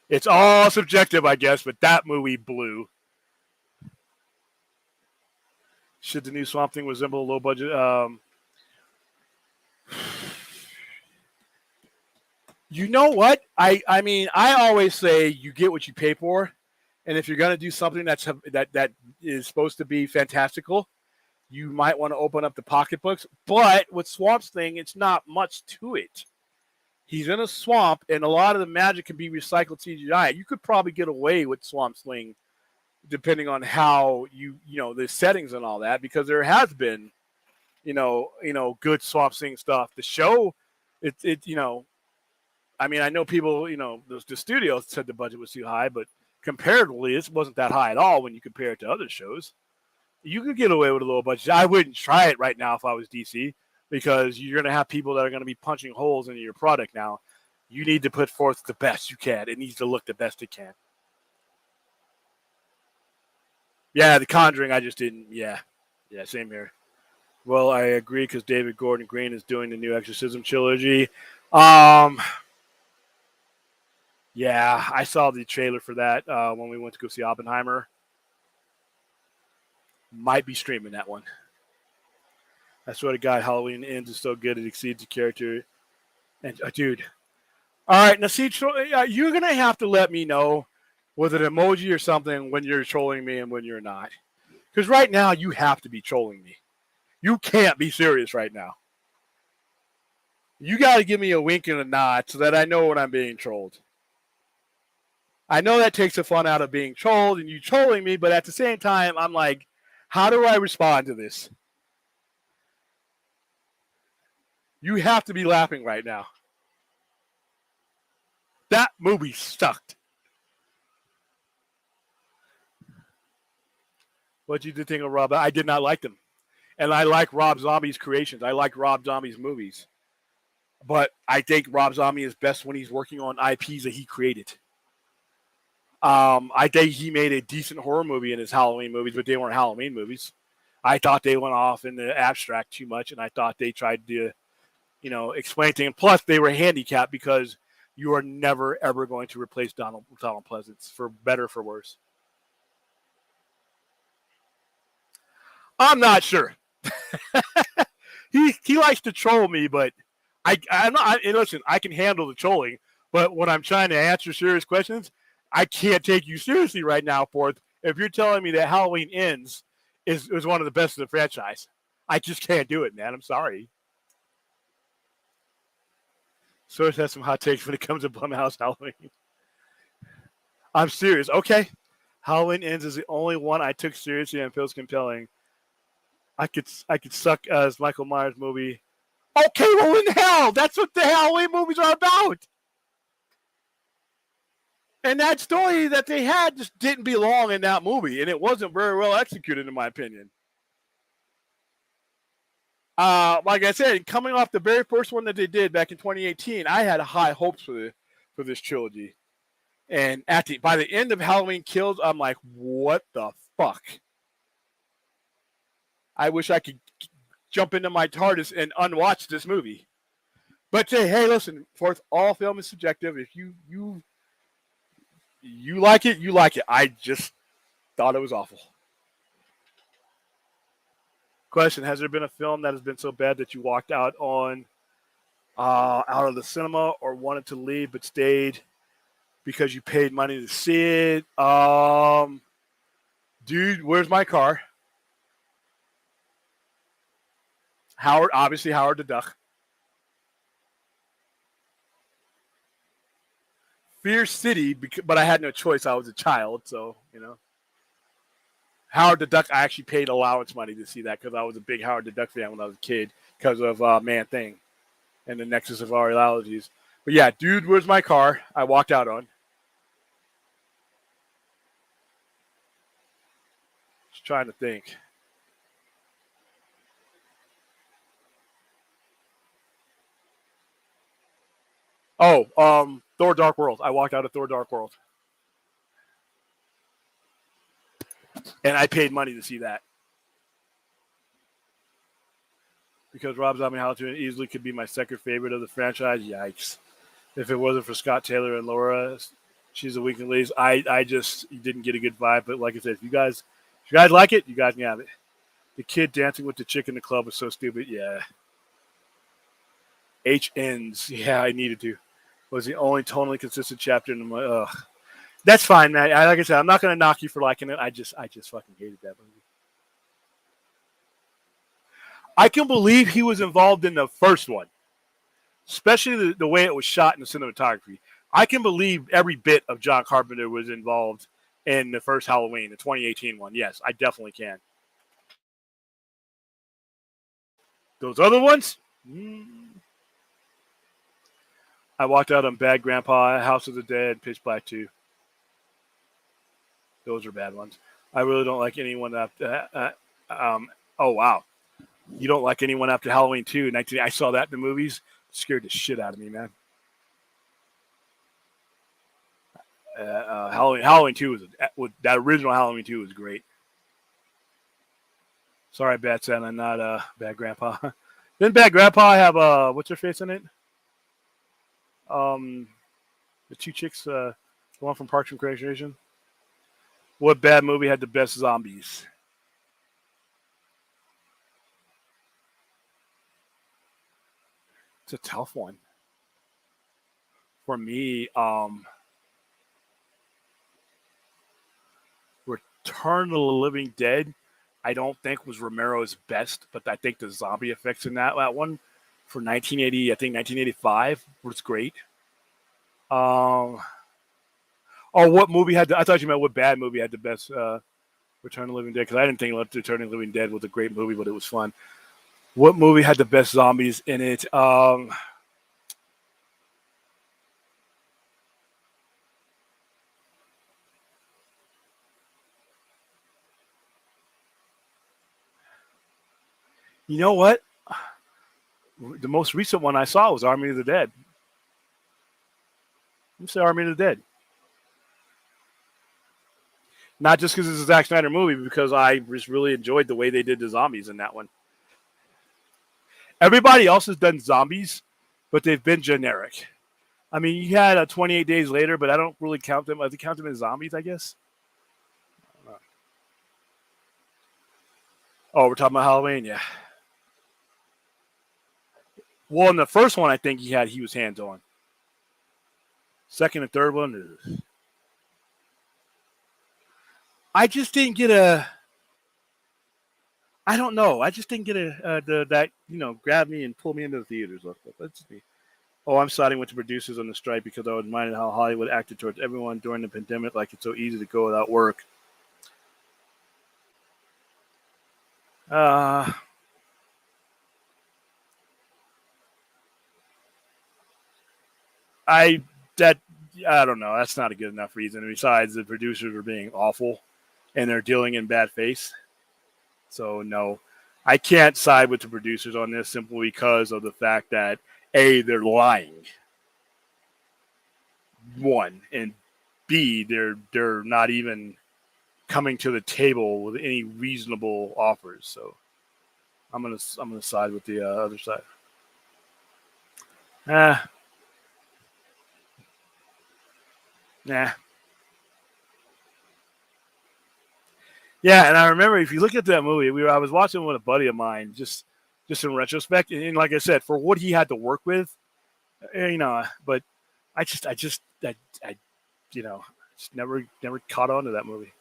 It's all subjective, I guess, but that movie blew. Should the new Swamp Thing resemble a low budget? You know what? I always say you get what you pay for. And if you're going to do something that is supposed to be fantastical, you might want to open up the pocketbooks. But with Swamp Thing, it's not much to it. He's in a swamp, and a lot of the magic can be recycled CGI. You could probably get away with Swamp Thing, depending on how the settings and all that, because there has been, good Swamp Thing stuff. The show, I mean, I know people, the studio said the budget was too high, but comparatively, it wasn't that high at all when you compare it to other shows. You could get away with a low budget. I wouldn't try it right now if I was DC, because you're going to have people that are going to be punching holes into your product now. You need to put forth the best you can. It needs to look the best it can. Yeah, The Conjuring, I just didn't. Yeah, same here. Well, I agree because David Gordon Green is doing the new Exorcism trilogy. Yeah, I saw the trailer for that when we went to go see Oppenheimer. Might be streaming that one. I swear to God, Halloween Ends is so good it exceeds the character. And dude, all right, now see, you're gonna have to let me know with an emoji or something when you're trolling me and when you're not, because right now you have to be trolling me. You can't be serious right now. You got to give me a wink and a nod so that I know when I'm being trolled. I know that takes the fun out of being trolled and you trolling me, but at the same time, I'm like, how do I respond to this? You have to be laughing right now. That movie sucked. What did you think of Rob? I did not like them. And I like Rob Zombie's creations. I like Rob Zombie's movies. But I think Rob Zombie is best when he's working on IPs that he created. I think he made a decent horror movie in his Halloween movies, but they weren't Halloween movies. I thought they went off in the abstract too much, and I thought they tried to, explain things. Plus, they were handicapped because you are never, ever going to replace Donald Pleasance, for better or for worse. I'm not sure. He likes to troll me, but I'm not. Listen, I can handle the trolling, but when I'm trying to answer serious questions, I can't take you seriously right now, Forth. If you're telling me that Halloween Ends is one of the best of the franchise, I just can't do it, man. I'm sorry. Source has some hot takes when it comes to Blumhouse Halloween. I'm serious. Okay. Halloween Ends is the only one I took seriously and feels compelling. I could suck as Michael Myers movie. Okay, well in hell, that's what the Halloween movies are about. And that story that they had just didn't belong in that movie, and it wasn't very well executed, in my opinion. Like I said, coming off the very first one that they did back in 2018, I had high hopes for this trilogy. And by the end of Halloween Kills, I'm like, what the fuck? I wish I could jump into my TARDIS and unwatch this movie. But hey, listen, Forth, all film is subjective. If you like it, you like it. I just thought it was awful. Question: has there been a film that has been so bad that you walked out of the cinema or wanted to leave but stayed because you paid money to see it? Dude, Where's My Car? Howard the Duck. Fear City, but I had no choice. I was a child, so, Howard the Duck, I actually paid allowance money to see that because I was a big Howard the Duck fan when I was a kid because of Man Thing and the Nexus of Our Realities. But yeah, Dude, Where's My Car? I walked out on. Just trying to think. Oh, Thor Dark World. I walked out of Thor Dark World. And I paid money to see that. Because Rob Zombie Halloween easily could be my second favorite of the franchise. Yikes. If it wasn't for Scott Taylor and Laura, she's a weekend ladies. I just didn't get a good vibe. But like I said, if you guys like it, you guys can have it. The kid dancing with the chick in the club was so stupid. Yeah. H ends. Yeah, I needed to. Was the only tonally consistent chapter in my. That's fine, man. Like I said, I'm not going to knock you for liking it. I just fucking hated that movie. I can believe he was involved in the first one, especially the way it was shot in the cinematography. I can believe every bit of John Carpenter was involved in the first Halloween, the 2018 one. Yes, I definitely can. Those other ones, I walked out on Bad Grandpa, House of the Dead, Pitch Black 2. Those are bad ones. I really don't like anyone after. Oh wow, you don't like anyone after Halloween 2? 19. I saw that in the movies. It scared the shit out of me, man. Halloween 2 was that original Halloween 2 was great. Sorry, Bad Santa, not Bad Grandpa. Didn't Bad Grandpa have what's her face in it? The two chicks, the one from Parks and Recreation. What bad movie had the best zombies? It's a tough one for me. Return of the Living Dead, I don't think was Romero's best, but I think the zombie effects in that one for 1980, I think 1985 was great. Um, oh, what movie had? I thought you meant what bad movie had the best Return of the Living Dead, because I didn't think Return of the Living Dead was a great movie, but it was fun. What movie had the best zombies in it? You know what? The most recent one I saw was Army of the Dead. I'm say Army of the Dead. Not just because it's a Zack Snyder movie, but because I just really enjoyed the way they did the zombies in that one. Everybody else has done zombies, but they've been generic. I mean, you had a 28 Days Later, but I don't really count them. I count them as zombies, I guess. Oh, we're talking about Halloween, yeah. Well, in the first one, I think he was hands on. Second and third one, I just didn't get a. I don't know. I just didn't get that grab me and pull me into the theaters. Let's see. Oh, I'm siding with the producers on the strike because I was reminded how Hollywood acted towards everyone during the pandemic, like it's so easy to go without work. Uh, I that I don't know. That's not a good enough reason. Besides, the producers are being awful, and they're dealing in bad face. So no, I can't side with the producers on this simply because of the fact that A, they're lying. One, and B, they're not even coming to the table with any reasonable offers. So I'm gonna side with the other side. Ah, nah. Yeah, and I remember if you look at that movie, I was watching with a buddy of mine, just in retrospect, and like I said, for what he had to work with, but I just never caught on to that movie.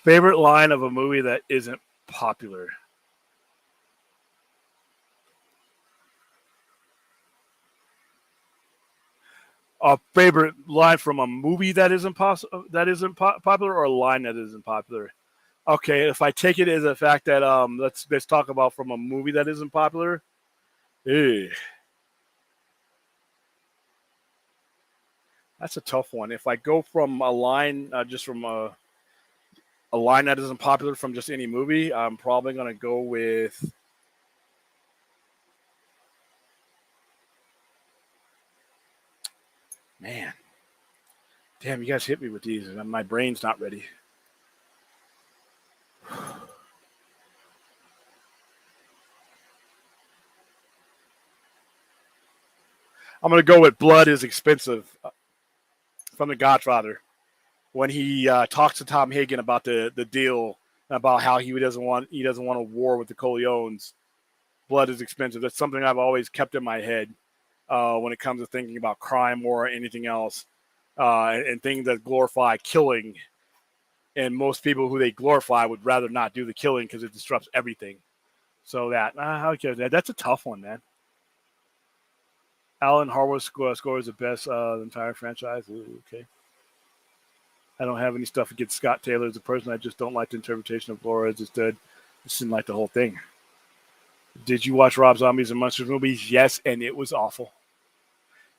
Favorite line of a movie that isn't popular. A favorite line from a movie that isn't popular, or a line that isn't popular. Okay, if I take it as a fact that let's talk about from a movie that isn't popular. Eh, that's a tough one. If I go from a line, just from a line that isn't popular from just any movie, I'm probably gonna go with. Man, damn, you guys hit me with these, and my brain's not ready. I'm gonna go with "Blood is Expensive" from The Godfather when he talks to Tom Hagen about the deal, about how he doesn't want a war with the Corleones. Blood is expensive. That's something I've always kept in my head when it comes to thinking about crime or anything else. and things that glorify killing. And most people who they glorify would rather not do the killing because it disrupts everything. So that's a tough one, man. Alan Harwood scores the best the entire franchise. Ooh, okay. I don't have any stuff against Scott Taylor as a person. I just don't like the interpretation of Laura. Just didn't like the whole thing. Did you watch Rob Zombie's and Monsters movies? Yes, and it was awful.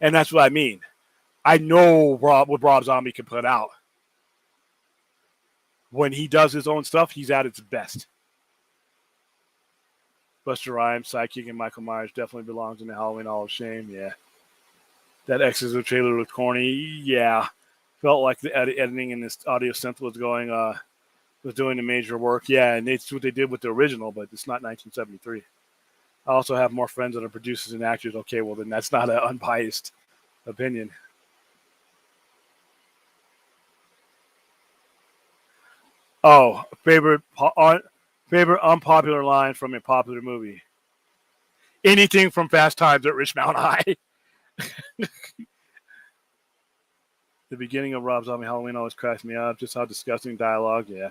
And that's what I mean. I know what Rob Zombie can put out. When he does his own stuff, he's at its best. Buster Rhymes, Sidekick, and Michael Myers definitely belongs in the Halloween Hall of Shame. Yeah. That Exorcist trailer looked corny. Yeah. Felt like the editing in this audio synth was doing the major work. Yeah, and it's what they did with the original, but it's not 1973. I also have more friends that are producers and actors. Okay, well, then that's not an unbiased opinion. Oh, favorite unpopular line from a popular movie. Anything from Fast Times at Ridgemont High. The beginning of Rob Zombie Halloween always cracks me up. Just how disgusting dialogue. Yeah.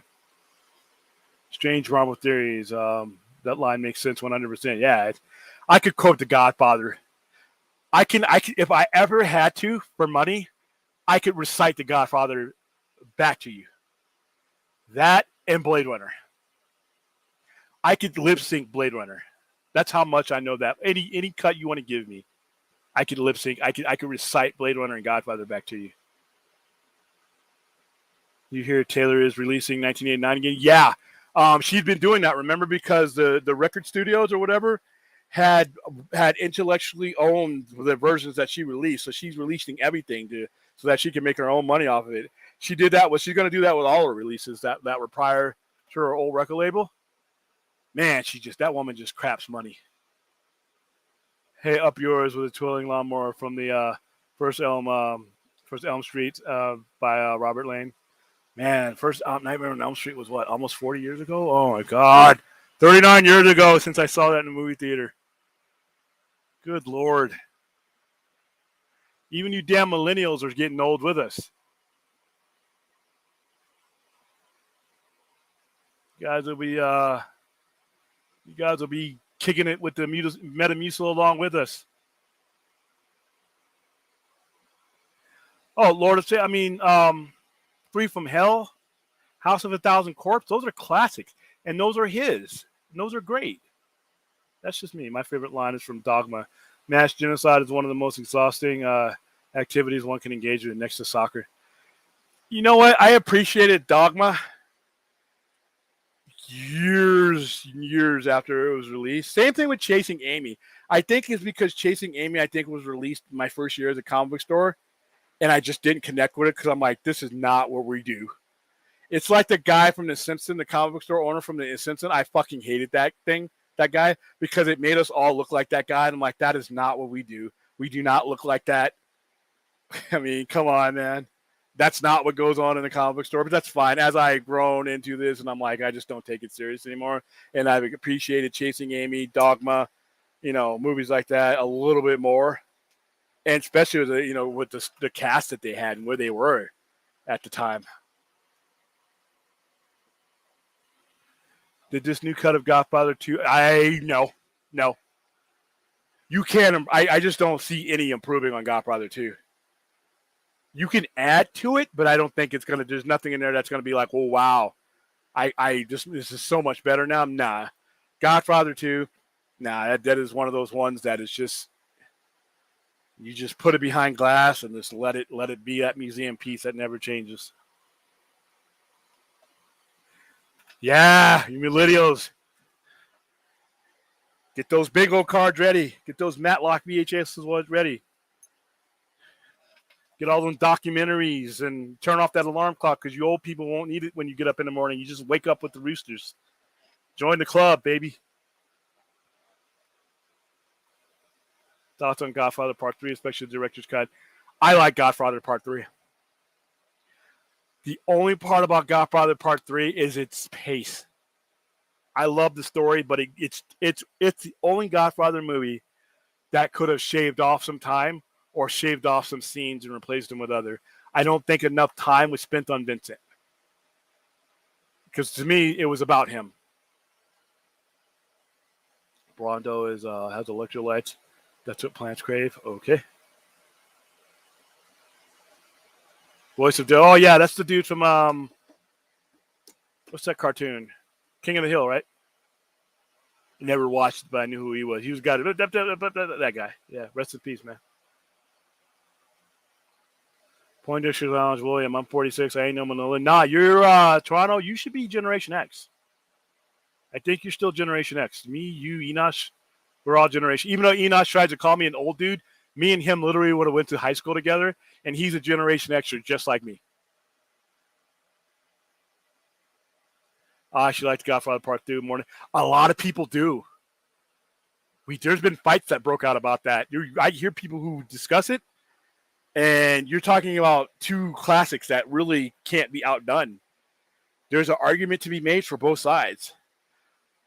Strange Marvel theories. That line makes sense 100%. Yeah. I could quote The Godfather. I can, if I ever had to for money, I could recite The Godfather back to you. That and Blade Runner. I could lip sync Blade Runner. That's how much I know that. Any cut you want to give me, I could lip sync. I could recite Blade Runner and Godfather back to you. You hear Taylor is releasing 1989 again? Yeah. She's been doing that, remember, because the record studios or whatever had intellectually owned the versions that she released. So she's releasing everything so that she can make her own money off of it. She did that. She's going to do that with all her releases that were prior to her old record label. Man, that woman just craps money. Hey, Up Yours with a twirling lawnmower from the first Elm Street by Robert Lane. Man, first Nightmare on Elm Street was what, almost 40 years ago? Oh my God. 39 years ago since I saw that in the movie theater. Good Lord. Even you damn millennials are getting old with us. You guys will be kicking it with the Metamucil along with us. Oh, Lord of Say, Free from Hell, House of a Thousand Corpses, those are classics. And those are his. And those are great. That's just me. My favorite line is from Dogma. Mass genocide is one of the most exhausting activities one can engage in next to soccer. You know what? I appreciated Dogma years after it was released. Same thing with Chasing Amy. I think it's because Chasing Amy, was released my first year as a comic book store, and I just didn't connect with it because I'm like, this is not what we do. It's like the guy from The Simpsons, the comic book store owner from The Simpsons. I fucking hated that guy, because it made us all look like that guy. And I'm like, that is not what we do. We do not look like that. I mean, come on, man. That's not what goes on in the comic book store, but that's fine. As I've grown into this, and I'm like, I just don't take it serious anymore. And I've appreciated Chasing Amy, Dogma, movies like that a little bit more. And especially with the cast that they had and where they were at the time. Did this new cut of Godfather 2? No. You can't. I just don't see any improving on Godfather 2. You can add to it, but I don't think it's gonna. There's nothing in there that's gonna be like, oh wow, this is so much better now. Nah, Godfather 2. Nah, that is one of those ones that is just, you just put it behind glass and just let it be that museum piece that never changes. Yeah, you millennials. Get those big old cards ready. Get those Matlock VHSs ready. Get all those documentaries and turn off that alarm clock, because you old people won't need it when you get up in the morning. You just wake up with the roosters. Join the club, baby. Thoughts on Godfather Part 3, especially the director's cut? I like Godfather Part 3. The only part about Godfather Part 3 is its pace. I love the story, but it's the only Godfather movie that could have shaved off some time or shaved off some scenes and replaced them with other. I don't think enough time was spent on Vincent. Because to me, it was about him. Bronto has electrolytes. That's what plants crave. Okay. Voice of Joe. Oh yeah, that's the dude from what's that cartoon? King of the Hill, right? Never watched it, but I knew who he was. He was got that guy. Yeah, rest in peace, man. Point District Lounge, William. I'm 46. I ain't no Manila. Nah, you're Toronto. You should be Generation X. I think you're still Generation X. Me, you, Enosh, we're all Generation. Even though Enosh tried to call me an old dude, me and him literally would have went to high school together, and he's a Generation Xer just like me. I actually like Godfather Part 2 more. A lot of people do. There's been fights that broke out about that. I hear people who discuss it, and you're talking about two classics that really can't be outdone. There's an argument to be made for both sides.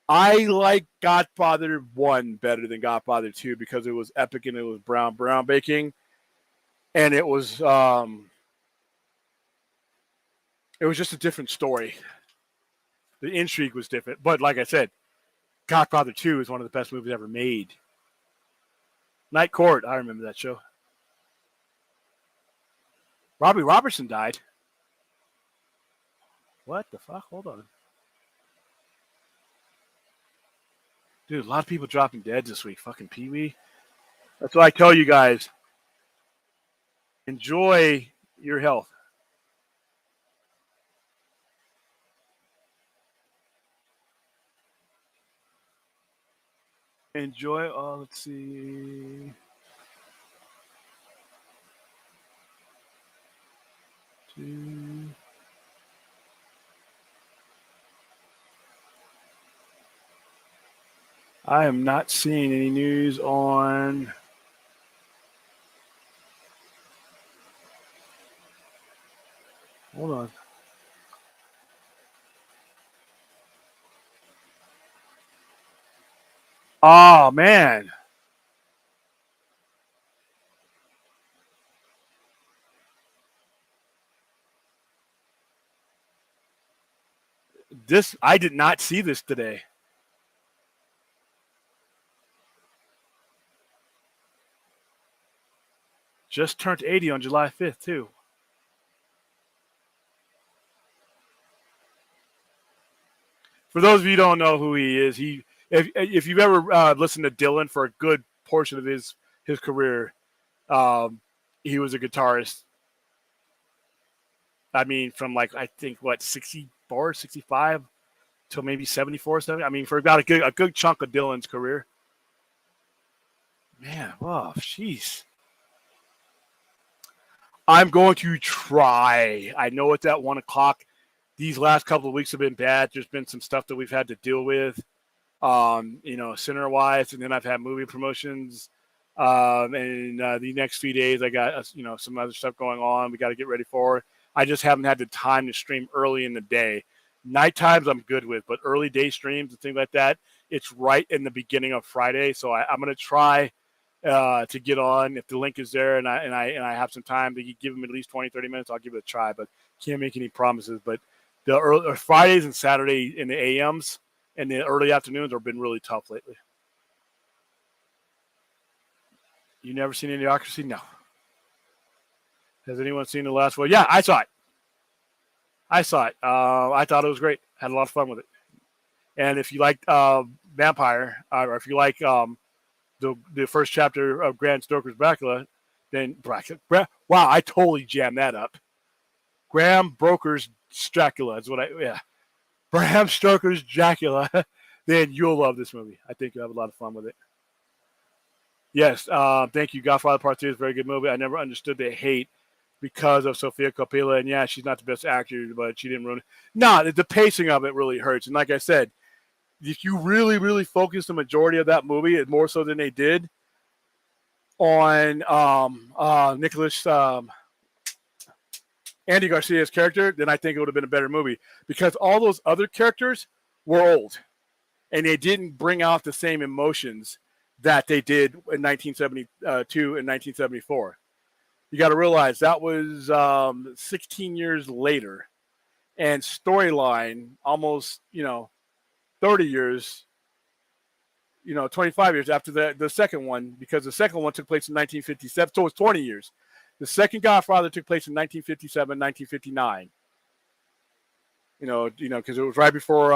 I like Godfather 1 better than Godfather 2 because it was epic and it was brown baking, and it was just a different story. The intrigue was different, but like I said, Godfather 2 is one of the best movies ever made. Night Court, I remember that show. Robbie Robertson died. What the fuck? Hold on. Dude, a lot of people dropping dead this week. Fucking Pee-wee. That's what I tell you guys. Enjoy your health. Enjoy. Oh, let's see. I am not seeing any news on. Hold on. Oh, man. I did not see this today. Just turned 80 on July 5th, too. For those of you who don't know who he is, if you've ever listened to Dylan for a good portion of his career, he was a guitarist. I mean, from like, I think, 64, 65 till maybe 74, 70. I mean, for about a good chunk of Dylan's career. Man, oh, jeez. I'm going to try. I know it's at 1 o'clock. These last couple of weeks have been bad. There's been some stuff that we've had to deal with, center-wise, and then I've had movie promotions. And the next few days, I got, some other stuff going on we got to get ready for. I just haven't had the time to stream early in the day. Night times I'm good with, but early day streams and things like that, it's right in the beginning of Friday. So I'm going to try to get on. If the link is there and I have some time to give them at least 20, 30 minutes, I'll give it a try, but can't make any promises. But the early, Fridays and Saturday in the AMs and the early afternoons have been really tough lately. You never seen Idiocracy? No. Has anyone seen the last one? Yeah, I saw it. I thought it was great. Had a lot of fun with it. And if you like Vampire, or if you like the first chapter of Bram Stoker's Dracula, then wow, I totally jammed that up. Bram Stoker's Dracula is Bram Stoker's Dracula. Then you'll love this movie. I think you'll have a lot of fun with it. Yes, thank you. Godfather Part 2 is a very good movie. I never understood the hate because of Sofia Coppola. And yeah, she's not the best actor, but she didn't ruin it. No, the pacing of it really hurts. And like I said, if you really, really focus the majority of that movie, more so than they did on Nicholas Andy Garcia's character, then I think it would have been a better movie because all those other characters were old and they didn't bring out the same emotions that they did in 1972 and 1974. You got to realize that was 16 years later, and storyline almost 30 years, 25 years after the second one, because the second one took place in 1957, so it's 20 years. The second Godfather took place in 1957, 1959. Because it was right before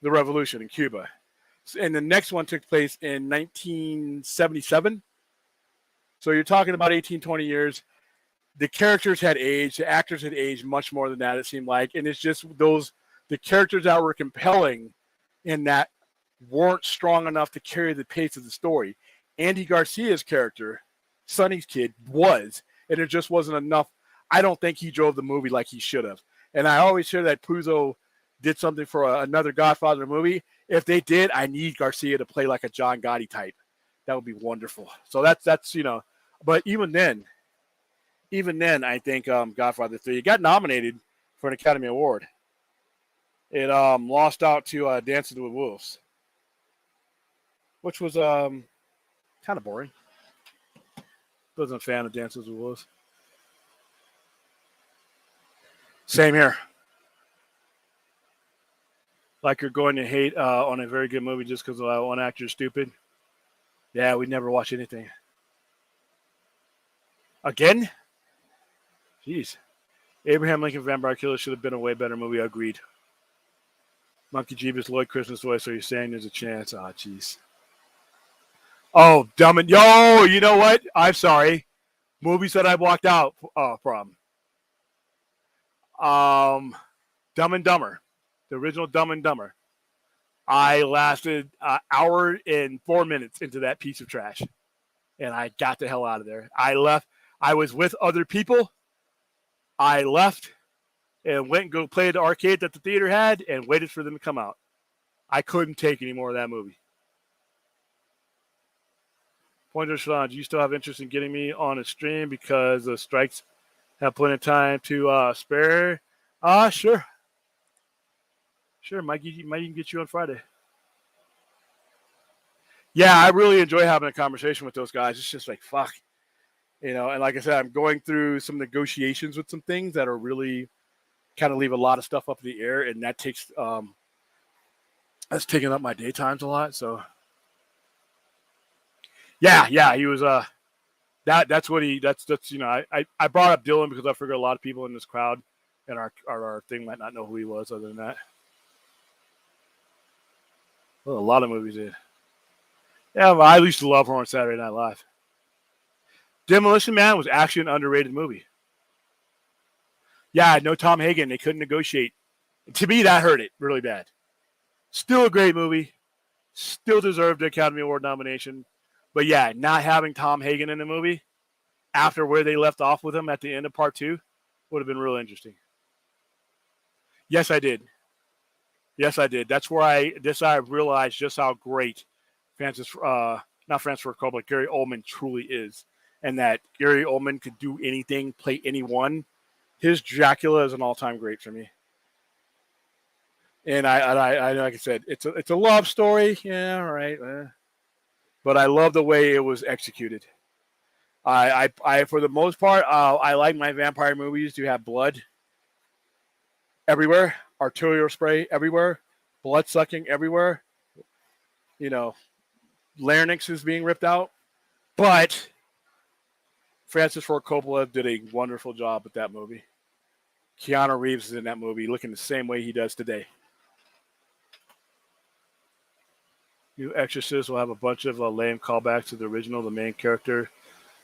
the revolution in Cuba. And the next one took place in 1977. So you're talking about 18, 20 years. The characters had aged. The actors had aged much more than that, it seemed like. And it's just the characters that were compelling in that weren't strong enough to carry the pace of the story. Andy Garcia's character, Sonny's kid, was. And it just wasn't enough. I don't think he drove the movie like he should have. And I always hear that Puzo did something for another Godfather movie. If they did, I need Garcia to play like a John Gotti type. That would be wonderful. So that's but even then, I think Godfather 3 got nominated for an Academy Award. It lost out to Dances with Wolves, which was kind of boring. Wasn't a fan of Dances with Wolves. Same here. Like you're going to hate on a very good movie just because one actor is stupid. Yeah, we never watch anything. Again? Jeez. Abraham Lincoln Vampire Killer should have been a way better movie. Agreed. Monkey Jeebus, Lloyd Christmas voice. So you're saying there's a chance? Ah, jeez. Oh, Dumb and... Yo, you know what? I'm sorry. Movies that I walked out from. Dumb and Dumber. The original Dumb and Dumber. I lasted an hour and 4 minutes into that piece of trash. And I got the hell out of there. I left. I was with other people. I left and went and go play at the arcade that the theater had and waited for them to come out. I couldn't take any more of that movie. Pointer Shalon, do you still have interest in getting me on a stream because the strikes have plenty of time to spare? Sure. Sure, might even get you on Friday. Yeah, I really enjoy having a conversation with those guys. It's just like, fuck. And like I said, I'm going through some negotiations with some things that are really kind of leave a lot of stuff up in the air, and that takes that's taking up my daytimes a lot. So yeah, he was that's what he that's I brought up Dylan because I figured a lot of people in this crowd and our thing might not know who he was other than that. Well, a lot of movies did. Yeah, well, I used to love her on Saturday Night Live. Demolition Man was actually an underrated movie. Yeah, no Tom Hagen. They couldn't negotiate. To me, that hurt it really bad. Still a great movie. Still deserved the Academy Award nomination. But yeah, not having Tom Hagen in the movie after where they left off with him at the end of part 2 would have been real interesting. Yes, I did. That's where I realized just how great not Francis Ford Coppola, Gary Oldman truly is. And that Gary Oldman could do anything, play anyone. His Dracula is an all-time great for me. And I like I said, it's a love story. Yeah, all right. But I love the way it was executed. I for the most part, I like my vampire movies to have blood everywhere, arterial spray everywhere, blood sucking everywhere. Larynx is being ripped out. But Francis Ford Coppola did a wonderful job with that movie. Keanu Reeves is in that movie looking the same way he does today. New Exorcist will have a bunch of lame callbacks to the original. The main character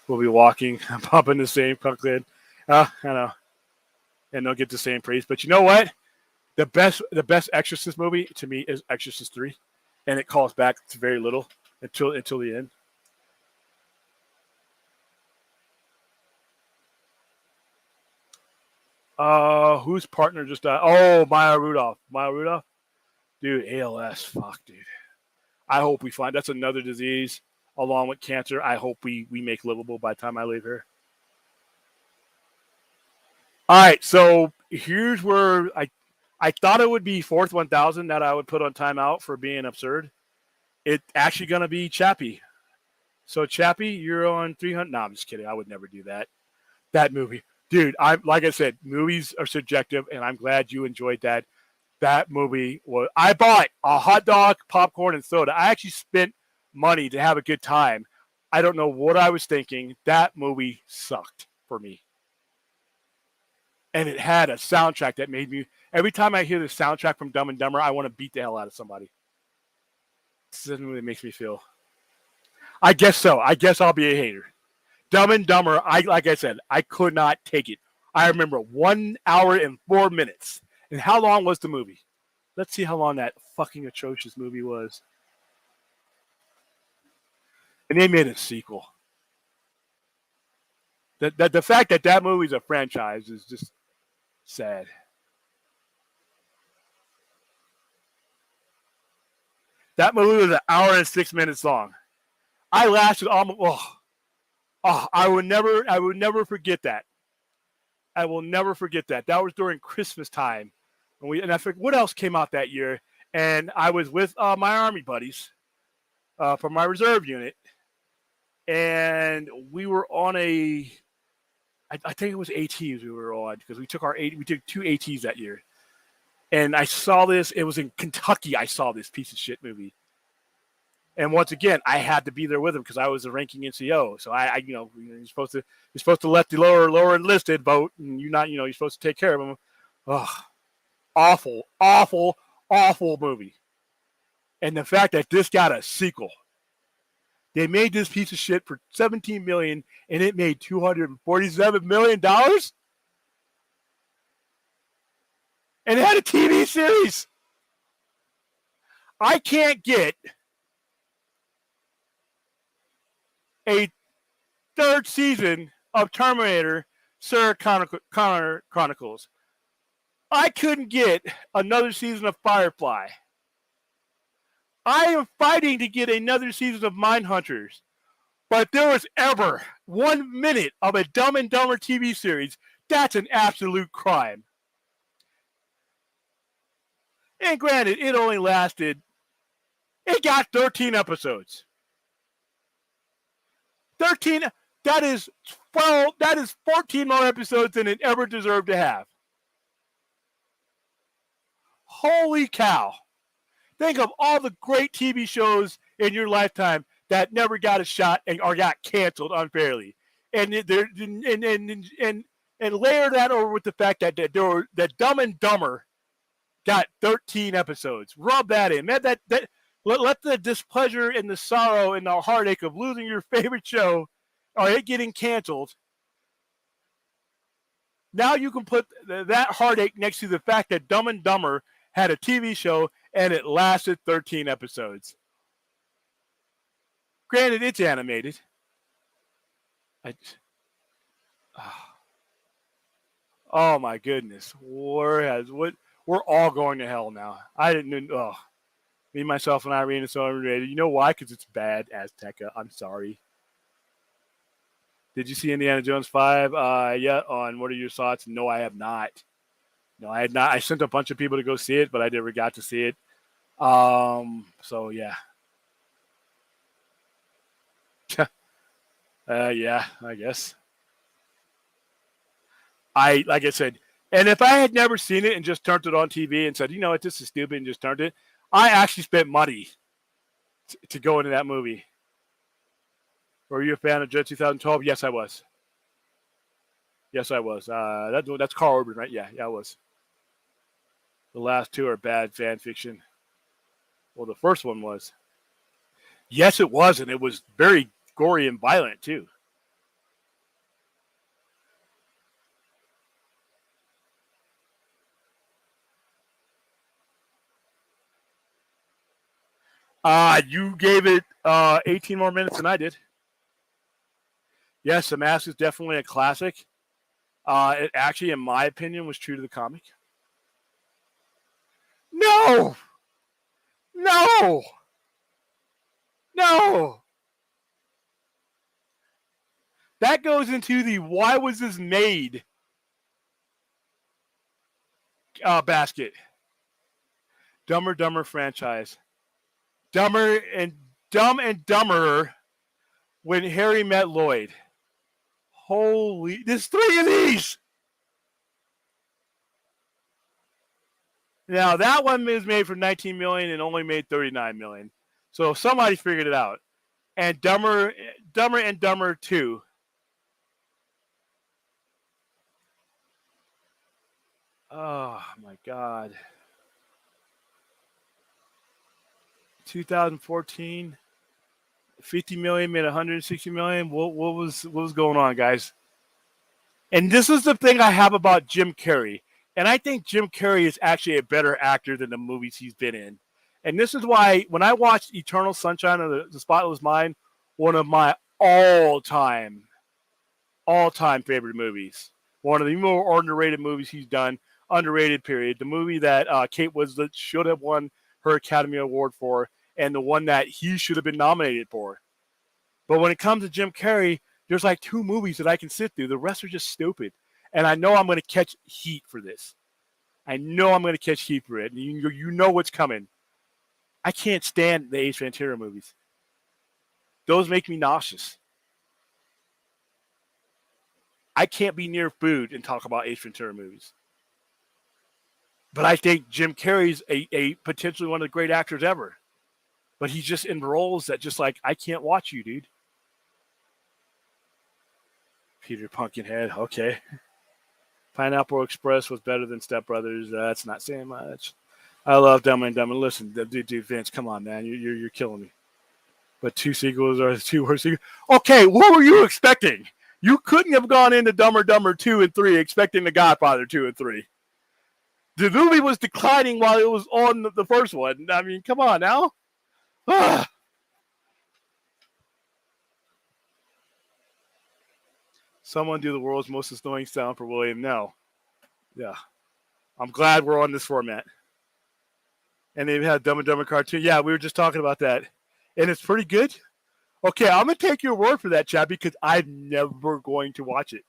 will be walking, pumping the same pumpkin. I know. And they'll get the same praise. But you know what? The best Exorcist movie to me is Exorcist 3. And it calls back to very little until the end. Whose partner just died? Oh, Maya Rudolph. Dude, ALS. Fuck, dude. I hope we find that's another disease along with cancer. I hope we make livable by the time I leave here. All right, so here's where I thought it would be Fourth 1000 that I would put on timeout for being absurd. It's actually going to be Chappie. So Chappie, you're on 300. No, I'm just kidding. I would never do that. That movie, dude. I like I said, movies are subjective, and I'm glad you enjoyed that. That movie was. I bought a hot dog, popcorn, and soda. I actually spent money to have a good time. I don't know what I was thinking. That movie sucked for me. And it had a soundtrack that made me. Every time I hear the soundtrack from Dumb and Dumber, I want to beat the hell out of somebody. This doesn't really make me feel. I guess so. I guess I'll be a hater. Dumb and Dumber, like I said, I could not take it. I remember 1 hour and 4 minutes. And how long was the movie? Let's see how long that fucking atrocious movie was. And they made a sequel. The fact that that movie's a franchise is just sad. That movie was an hour and 6 minutes long. I lasted almost. I would never forget that. I will never forget that. That was during Christmas time, and I forget what else came out that year. And I was with my Army buddies from my reserve unit, and we were on I think it was ATs we were on because we took two ATs that year. And I saw this. It was in Kentucky. I saw this piece of shit movie. And once again, I had to be there with him because I was the ranking NCO. So you're supposed to let the lower enlisted vote, and you're supposed to take care of them. Ugh, awful, awful, awful movie. And the fact that this got a sequel, they made this piece of shit for $17 million, and it made $247 million, and it had a TV series. I can't get a third season of Terminator Sarah Connor Chronicles. I couldn't get another season of Firefly. I am fighting to get another season of Mindhunters. But if there was ever 1 minute of a Dumb and Dumber TV series, that's an absolute crime. And granted, it only lasted, it got 13 episodes. 13, that is 14 more episodes than it ever deserved to have. Holy cow. Think of all the great TV shows in your lifetime that never got a shot or got canceled unfairly. And layer that over with the fact that Dumb and Dumber got 13 episodes. Rub that in. Man, let the displeasure and the sorrow and the heartache of losing your favorite show or it getting canceled. Now you can put that heartache next to the fact that Dumb and Dumber had a TV show and it lasted 13 episodes. Granted, it's animated. Oh my goodness. We're all going to hell now. I didn't. Me, myself, and Irene are so unrated. You know why? Because it's bad, Azteca. I'm sorry. Did you see Indiana Jones 5 yet? On what are your thoughts? No, I have not. No, I had not. I sent a bunch of people to go see it, but I never got to see it. So yeah. Yeah, I guess. Like I said, and if I had never seen it and just turned it on TV and said, you know what, this is stupid, and just turned it, I actually spent money to go into that movie. Were you a fan of Judge 2012? Yes, I was. Yes, I was. That's Carl Urban, right? Yeah, I was. The last two are bad fan fiction. Well, the first one was. Yes, it was, and it was very gory and violent, too. You gave it 18 more minutes than I did. Yes, The Mask is definitely a classic. It actually, in my opinion, was true to the comic. No! No! No! That goes into the why was this made basket. Dumber Dumber franchise. Dumb and Dumberer When Harry Met Lloyd. Holy, there's 3 of these. Now that one is made for 19 million and only made 39 million. So somebody figured it out. And Dumber and Dumber 2. Oh my God. 2014, 50 million made 160 million. What was going on, guys? And this is the thing I have about Jim Carrey. And I think Jim Carrey is actually a better actor than the movies he's been in. And this is why when I watched Eternal Sunshine of the Spotless Mind, one of my all-time favorite movies. One of the more underrated movies he's done. Underrated, period. The movie that Kate Winslet should have won her Academy Award for, and the one that he should have been nominated for. But when it comes to Jim Carrey, there's like 2 movies that I can sit through. The rest are just stupid. And I know I'm going to catch heat for this. I know I'm going to catch heat for it. You know what's coming. I can't stand the Ace Ventura movies. Those make me nauseous. I can't be near food and talk about Ace Ventura movies. But I think Jim Carrey's a potentially one of the great actors ever. But he's just in roles that just like, I can't watch you, dude. Peter Pumpkinhead, okay. Pineapple Express was better than Step Brothers. That's not saying much. I love Dumb and Dumber. Listen, dude, Vince, come on, man. You're killing me. But 2 sequels are 2 worst sequels. Okay, what were you expecting? You couldn't have gone into Dumber 2 and 3 expecting The Godfather 2 and 3. The movie was declining while it was on the first one. I mean, come on now. Someone do the world's most annoying sound for William. No. Yeah. I'm glad we're on this format. And they've had Dumb and Dumber cartoon. Yeah, we were just talking about that. And it's pretty good. Okay, I'm going to take your word for that, Chad, because I'm never going to watch it.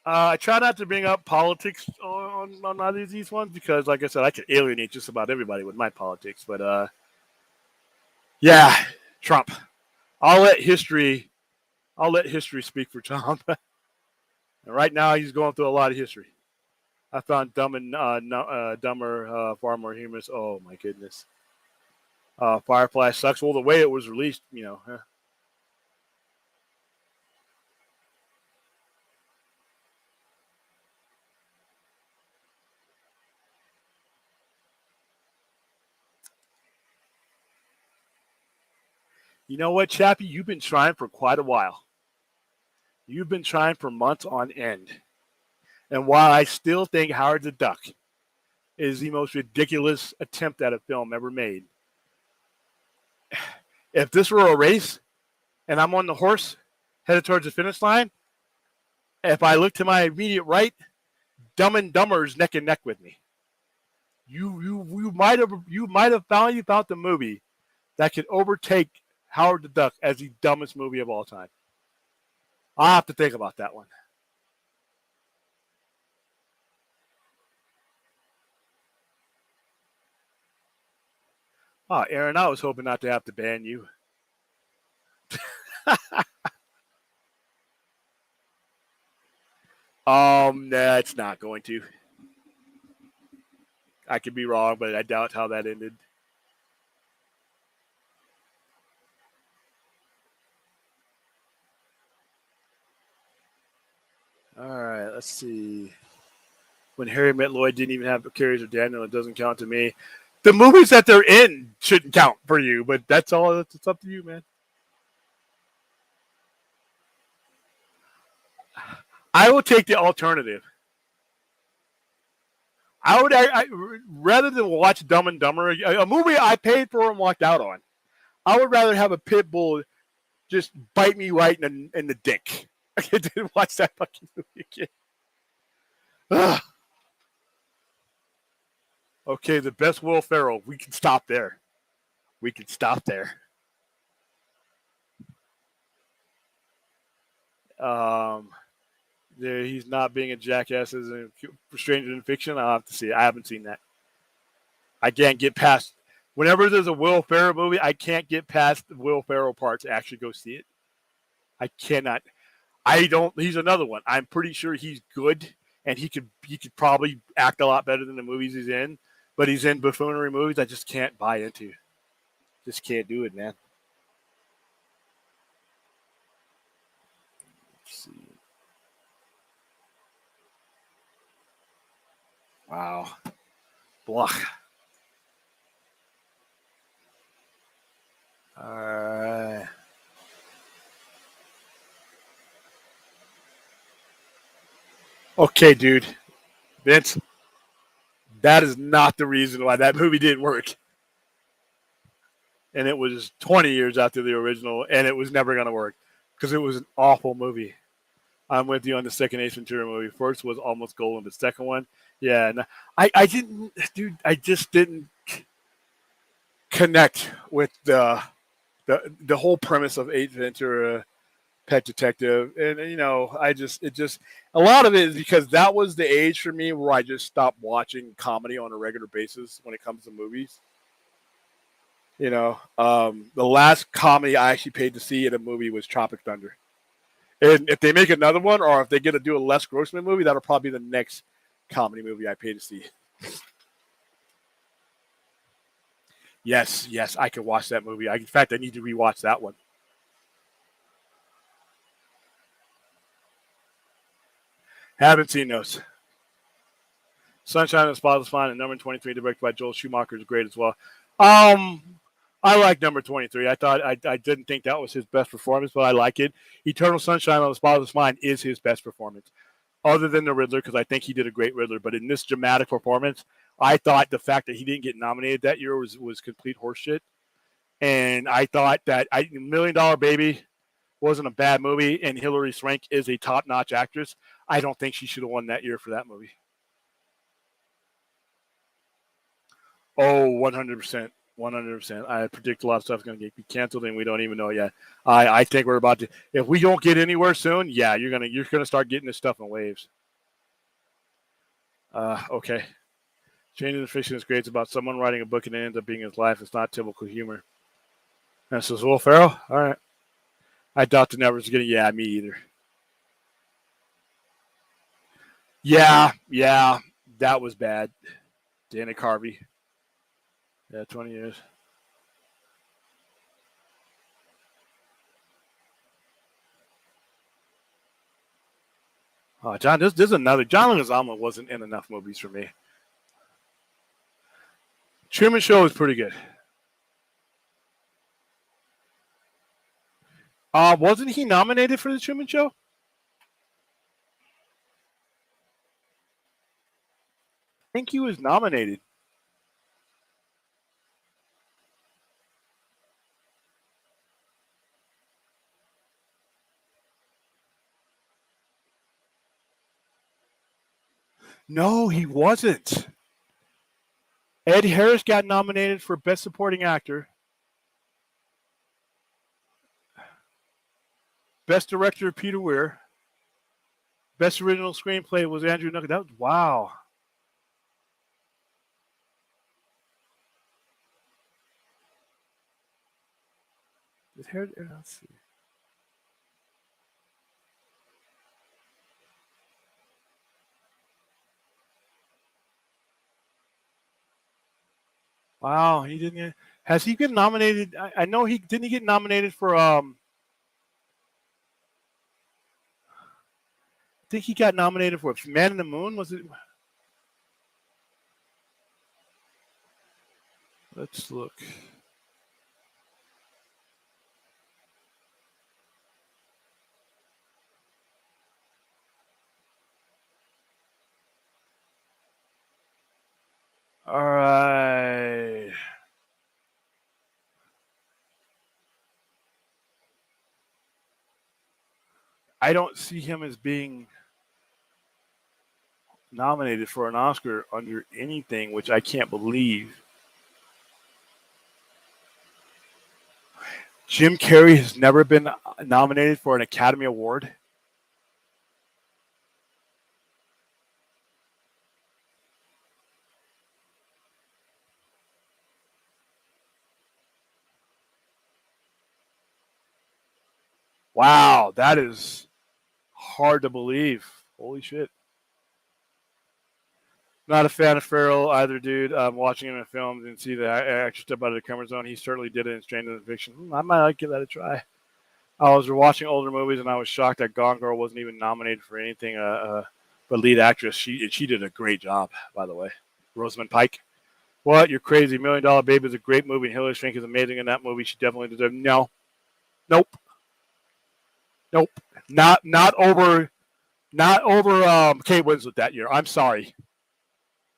I try not to bring up politics on either of these ones because, like I said, I could alienate just about everybody with my politics. But, yeah, Trump. I'll let history speak for Trump. And right now, he's going through a lot of history. I found Dumb and Dumber far more humorous. Oh, my goodness. Firefly sucks. Well, the way it was released, you know. You know what, Chappie? You've been trying for quite a while. You've been trying for months on end. And while I still think Howard the Duck is the most ridiculous attempt at a film ever made, if this were a race and I'm on the horse headed towards the finish line, if I look to my immediate right, Dumb and Dumber is neck and neck with me. You might have found the movie that could overtake Howard the Duck as the dumbest movie of all time. I'll have to think about that one. Oh, Aaron, I was hoping not to have to ban you. Nah, it's not going to. I could be wrong, but I doubt how that ended. All right, let's see. When Harry Met Lloyd didn't even have Carrie's or Daniel, it doesn't count to me. The movies that they're in shouldn't count for you, but that's all. It's up to you, man. I will take the alternative. I would rather than watch Dumb and Dumber, a movie I paid for and walked out on. I would rather have a pit bull just bite me right in the dick. I didn't watch that fucking movie again. Ugh. Okay, the best Will Ferrell. We can stop there. We can stop there. He's not being a jackass as a stranger in fiction. I'll have to see it. I haven't seen that. I can't get past Whenever there's a Will Ferrell movie, I can't get past the Will Ferrell part to actually go see it. I cannot. I don't. He's another one. I'm pretty sure he's good, and he could probably act a lot better than the movies he's in. But he's in buffoonery movies. I just can't buy into. Just can't do it, man. Let's see. Wow. Blah. All right. Okay, dude. Vince, that is not the reason why that movie didn't work. And it was 20 years after the original, and it was never going to work because it was an awful movie. I'm with you on the second Ace Ventura movie. First was almost golden, but second one, yeah. No, I didn't, dude. I just didn't connect with the whole premise of Ace Ventura, Pet Detective, and it just a lot of it is because that was the age for me where I just stopped watching comedy on a regular basis when it comes to movies. The last comedy I actually paid to see in a movie was Tropic Thunder. And if they make another one, or if they get to do a Les Grossman movie, that'll probably be the next comedy movie I pay to see. Yes, yes, I could watch that movie. In fact, I need to rewatch that one. Haven't seen those. Sunshine of the Spotless Mind and number 23, directed by Joel Schumacher, is great as well. Um, I like number 23. I didn't think that was his best performance, but I like it. Eternal Sunshine of the Spotless Mind is his best performance, other than the Riddler, because I think he did a great Riddler. But in this dramatic performance, I thought the fact that he didn't get nominated that year was complete horseshit. And I thought that Million Dollar Baby wasn't a bad movie, and Hilary Swank is a top notch actress. I don't think she should have won that year for that movie. Oh, 100%. 100%. I predict a lot of stuff is going to get canceled, and we don't even know yet. I think we're about to. If we don't get anywhere soon, yeah, you're gonna start getting this stuff in waves. Okay. Changing the Fiction is great. It's about someone writing a book and it ends up being his life. It's not typical humor. And this is Will Ferrell. All right. I doubt the network's getting. Yeah, me either. Yeah, yeah, that was bad. Dana Carvey. Yeah, 20 years. Oh, John, this is another. John Leguizamo wasn't in enough movies for me. Truman Show is pretty good. Wasn't he nominated for the Truman Show? I think he was nominated. No, he wasn't. Ed Harris got nominated for Best Supporting Actor. Best Director, Peter Weir. Best Original Screenplay was Andrew Nucket. That was wow. Let's see. Wow, he didn't get. Has he been nominated? I know he didn't. He get nominated for. I think he got nominated for Man in the Moon. Was it? Let's look. All right. I don't see him as being nominated for an Oscar under anything, which I can't believe. Jim Carrey has never been nominated for an Academy Award. Wow, that is hard to believe. Holy shit. Not a fan of Farrell either, dude. Watching him in films and see the extra step out of the comfort zone. He certainly did it in Stranger Than Fiction. I might like give that a try. I was watching older movies and I was shocked that Gone Girl wasn't even nominated for anything. But lead actress, she did a great job, by the way. Rosamund Pike. What? You're crazy. $1 Million Baby is a great movie. And Hilary Swank is amazing in that movie. She definitely deserves. No, nope, nope. Not over Kate Winslet that year. I'm sorry.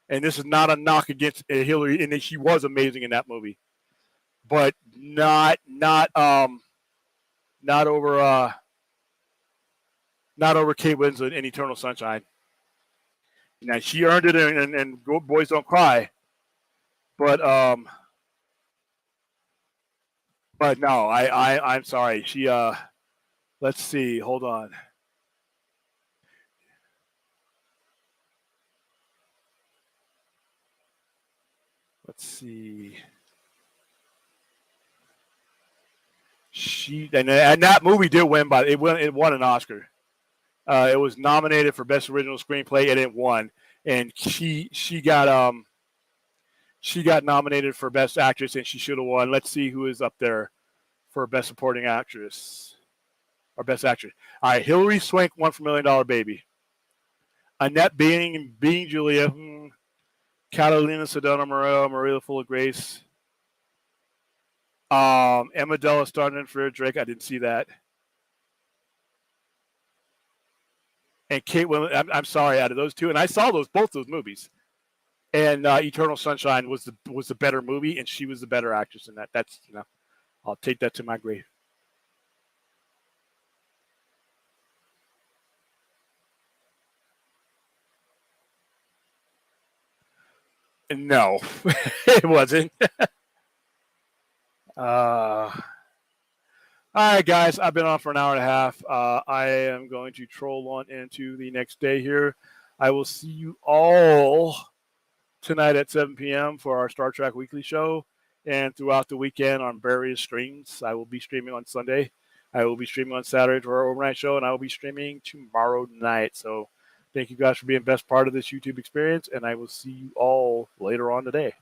And this is not a knock against Hillary, and she was amazing in that movie, but not over Kate Winslet in Eternal Sunshine. Now she earned it, and Boys Don't Cry, but no, I'm sorry. She let's see, hold on. Let's see. She and that movie did win, but it won an Oscar. It was nominated for Best Original Screenplay, and it won. And she got nominated for Best Actress, and she should have won. Let's see who is up there for Best Supporting Actress or Best Actress. All right, Hilary Swank won for $1 Million Baby. Annette Being Julia, Catalina Sedona Maria Full of Grace. Emma Della started in for Drake. I didn't see that. And Kate Winslet, I'm sorry, out of those two, and I saw both those movies. And Eternal Sunshine was the better movie, and she was the better actress in that. That's I'll take that to my grave. No, it wasn't. All right, guys, I've been on for an hour and a half. I am going to troll on into the next day here. I will see you all tonight at 7 p.m. for our Star Trek Weekly show, and throughout the weekend on various streams. I will be streaming on Sunday. I will be streaming on Saturday for our overnight show, and I will be streaming tomorrow night. So thank you guys for being the best part of this YouTube experience, and I will see you all later on today.